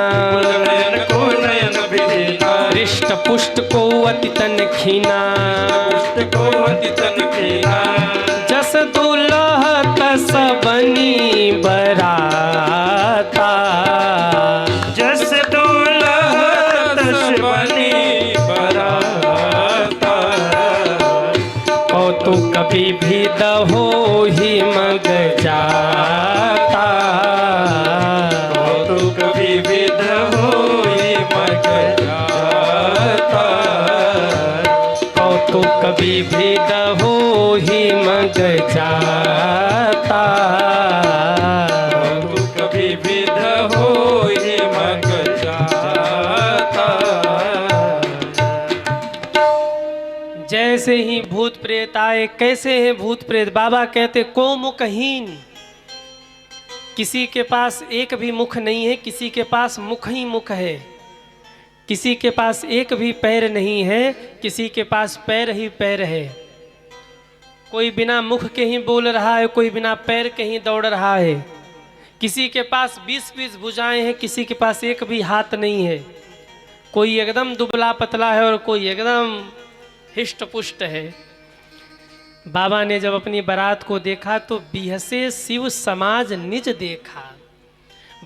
नयन को नयन विहीना, हृष्ट पुष्ट को अति तन खीना, पुष्ट को अति तन खीना, जस दुल्हा तस बनी बराता, जस दुल्हा तस बनी बराता। ही मग जाता, कौतुक विविध होई मग जाता, कौतुक विविध हो ही मग जाता, कौतुक विविध होई मग जाता। जैसे ही भूत प्रेत आए, कैसे हैं भूत प्रेत? बाबा कहते को मुखहीन, किसी के पास एक भी मुख नहीं है, किसी के पास मुख ही मुख है, किसी के पास एक भी पैर नहीं है, किसी के पास पैर ही पैर है। कोई बिना मुख के ही बोल रहा है, कोई बिना पैर के ही दौड़ रहा है। किसी के पास 20-20 भुजाएं हैं, किसी के पास एक भी हाथ नहीं है। कोई एकदम दुबला पतला है और कोई एकदम हिष्ट पुष्ट है। बाबा ने जब अपनी बारात को देखा तो बिहसे शिव समाज निज देखा।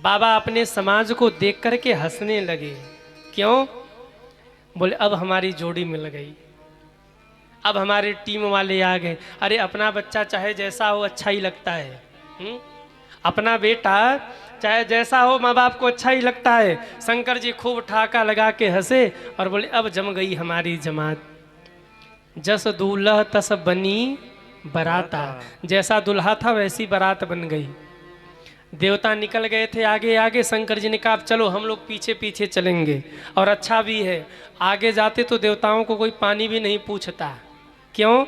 बाबा अपने समाज को देख करके हंसने लगे। क्यों? बोले अब हमारी जोड़ी मिल गई, अब हमारे टीम वाले आ गए। अरे अपना बच्चा चाहे जैसा हो अच्छा ही लगता है। अपना बेटा चाहे जैसा हो माँ बाप को अच्छा ही लगता है। शंकर जी खूब ठाका लगा के हंसे और बोले अब जम गई हमारी जमात। जस दूल्हा तस बनी बराता, जैसा दुल्हा था वैसी बारात बन गई। देवता निकल गए थे आगे आगे। शंकर जी ने कहा चलो हम लोग पीछे पीछे चलेंगे। और अच्छा भी है, आगे जाते तो देवताओं को कोई पानी भी नहीं पूछता। क्यों?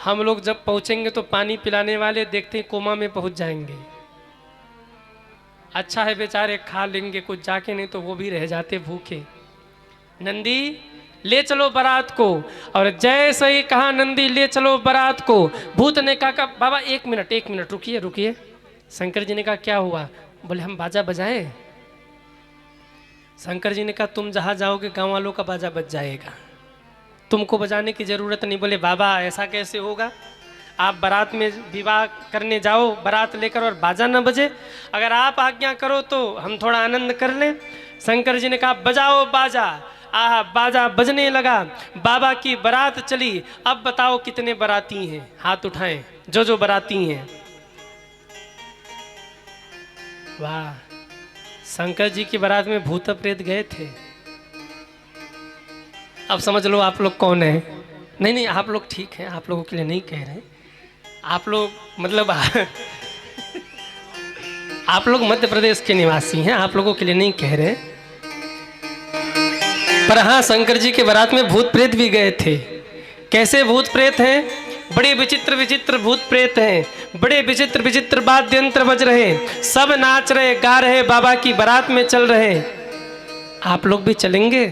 हम लोग जब पहुंचेंगे तो पानी पिलाने वाले देखते ही कोमा में पहुंच जाएंगे। अच्छा है बेचारे खा लेंगे कुछ जाके, नहीं तो वो भी रह जाते भूखे। नंदी ले चलो बारात को। और जैसे ही कहा नंदी ले चलो बारात को, भूत ने कहा बाबा एक मिनट रुकिए रुकिए। शंकर जी ने कहा क्या हुआ? बोले हम बाजा बजाएं। शंकर जी ने कहा तुम जहाँ जाओगे गांव वालों का बाजा बज जाएगा, तुमको बजाने की जरूरत नहीं। बोले बाबा ऐसा कैसे होगा? आप बारात में विवाह करने जाओ बारात लेकर और बाजा न बजे। अगर आप आज्ञा करो तो हम थोड़ा आनंद कर लें। शंकर जी ने कहा बजाओ बाजा। बाजा बजने लगा, बाबा की बारात चली। अब बताओ कितने बाराती हैं? हाथ उठाएं जो जो बाराती हैं। वाह, शंकर जी की बारात में भूत प्रेत गए थे। अब समझ लो आप लोग कौन है। नहीं आप लोग ठीक हैं, आप लोगों के लिए नहीं कह रहे। आप लोग मतलब आप लोग मध्य प्रदेश के निवासी हैं, आप लोगों के लिए नहीं कह रहे। पर हाँ, शंकर जी के बारात में भूत प्रेत भी गए थे। कैसे भूत प्रेत हैं? बड़े विचित्र विचित्र भूत प्रेत हैं। बड़े विचित्र विचित्र वाद्य यंत्र बज रहे, सब नाच रहे गा रहे, बाबा की बारात में चल रहे। आप लोग भी चलेंगे?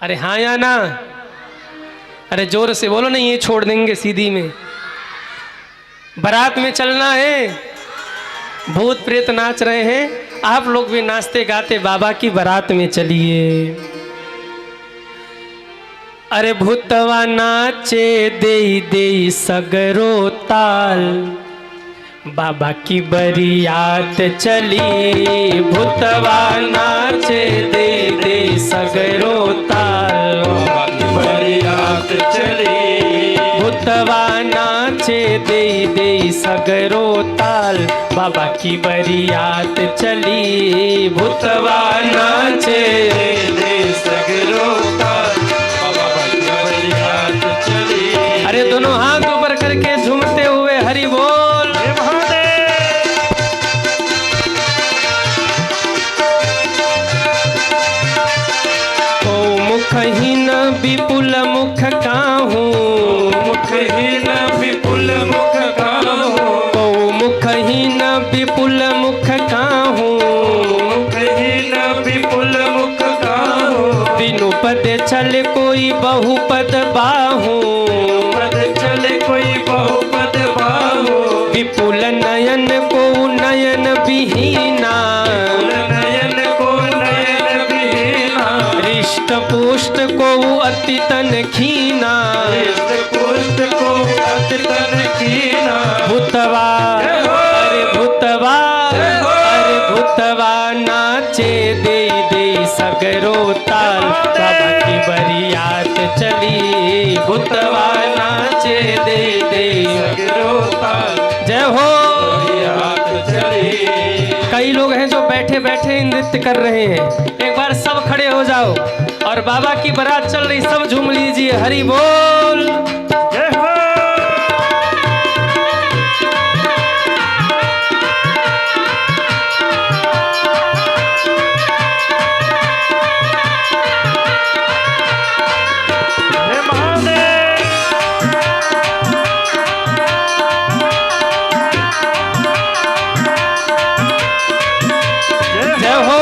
अरे हाँ या ना? अरे जोर से बोलो, नहीं ये छोड़ देंगे सीधी में। बारात में चलना है, भूत प्रेत नाच रहे हैं, आप लोग भी नाचते गाते बाबा की बारात में चलिए। अरे भूतवा नाचे दे दे सगरो ताल, बाबा की बरियात चली। भूतवा नाचे दे दे सगरो ताल, बाबा की बरियात चली। भूतवा नाचे दे दे सगरो ताल, बाबा की बरियात चली। भूतवा नाचे दे दे सगरो ताल, बाबा की बरियात चली। अरे दोनों हाथ ऊपर करके झूमते हुए हरि बोल। हे महादेव। ओ मुखहीन विपुल मुख काहू, मुखहीन विपुल मुख काहू, ओ मुखहीन विपुल मुख काहू, मुखहीन विपुल मुख काहू। तीनों पद चल कोई बहुपद बाहू, पद चले कोई बहुपद बाहू। विपुल नयन को नयन विहीना, नयन को नयन विहीना। हृष्ट पुष्ट को अति तन खीना। पुष्ट को अति तन कीना। भूतवा अरे भूतवा, अरे भूतवा नाचे दे दे सगरो ताल, बाबा की बरियात चली। भूतवा नाचे नाचे दे दे सगरो ताल जय हो। बरियात चली। कई लोग हैं जो बैठे बैठे नृत्य कर रहे हैं, एक बार सब खड़े हो जाओ और बाबा की बारात चल रही, सब झूम लीजिए, हरि बोल। जय हो। जय महादेव। जय हो।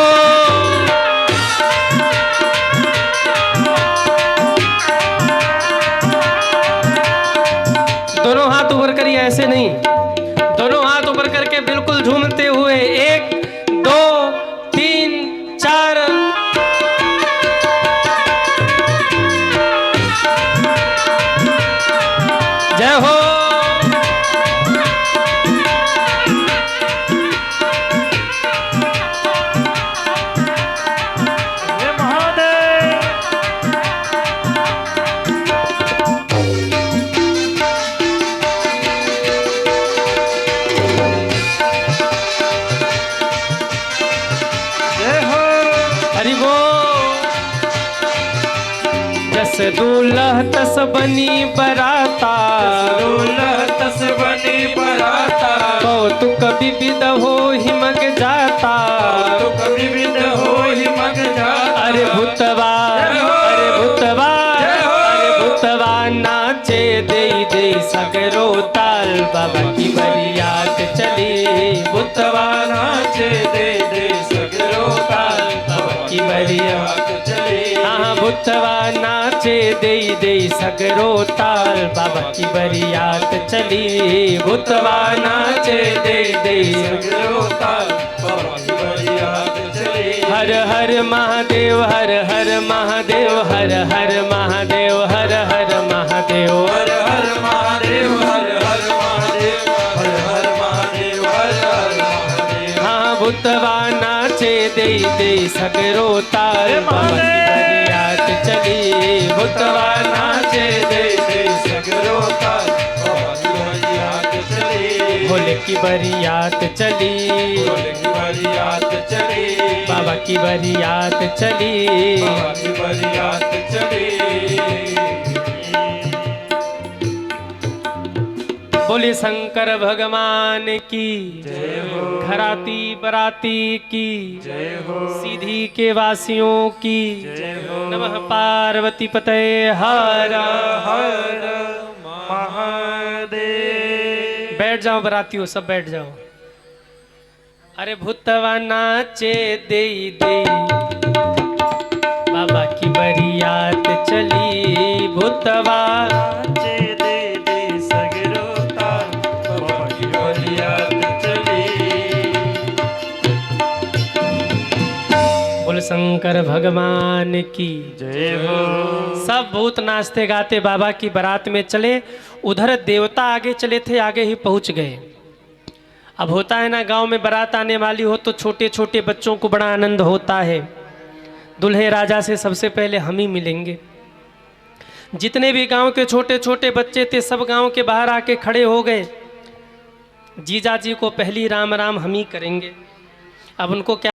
दोनों हाथ ऊपर करिए, ऐसे नहीं, दोनों हाथ ऊपर करके बिल्कुल झूमते हुए, 1 2 3 4। जय हो। जय महादेव। जय हो। हरि बोल। जस दूल्हा तस बनी बराता, दूल्हा तस बनी बराता। कौतुक विविध हो हिमग जाता। तो कभी विद हो ही मग जाता। अरे भूतवा, अरे भूतवा, अरे भूतवा नाचे दे दे सगरो ताल, बाबा की बरियात चली। भूतवा नाचे दे दे सगरो ताल, बाबा की बरियात चली। हाँ, भूतवा नाचे दे दे सगरो ताल, बाबा की बरियात चली। भूतवा नाचे दे दे सगरो ताल, बाबा की बरियात चली। हर हर महादेव, हर हर महादेव, हर हर महादेव, हर हर महादेव। हर हर महादेव, हर हर महादेव, हर हर महादेव, हर हर महादेव। हाँ, भूतवा नाचे दे दे सगरो ताल, बाबा की बरियात चली। भूतवा नाचे दे दे सगरो ताल, बाबा की बरियात चली। भोले की बरियात चली, भोले की बरियात चली। बाबा की बरियात चली। बाबा की बरियात चली। बोले शंकर भगवान की जय हो। घराती बराती की जय हो। सीधी के वासियों की जय हो। नमः पार्वती पते हर हर महादेव। बैठ जाओ बरातियों, सब बैठ जाओ। अरे भूतवा नाचे दे दे बाबा की बरियात चली। भूतवा नाचे दे दे सगरो ताल, बाबा की बरियात चली। बोल शंकर भगवान की जय हो। सब भूत नाचते गाते बाबा की बारात में चले। उधर देवता आगे चले थे, आगे ही पहुंच गए। अब होता है ना, गांव में बारात आने वाली हो तो छोटे छोटे बच्चों को बड़ा आनंद होता है। दूल्हे राजा से सबसे पहले हम ही मिलेंगे। जितने भी गांव के छोटे छोटे बच्चे थे, सब गांव के बाहर आके खड़े हो गए। जीजा जी को पहली राम राम हम ही करेंगे। अब उनको क्या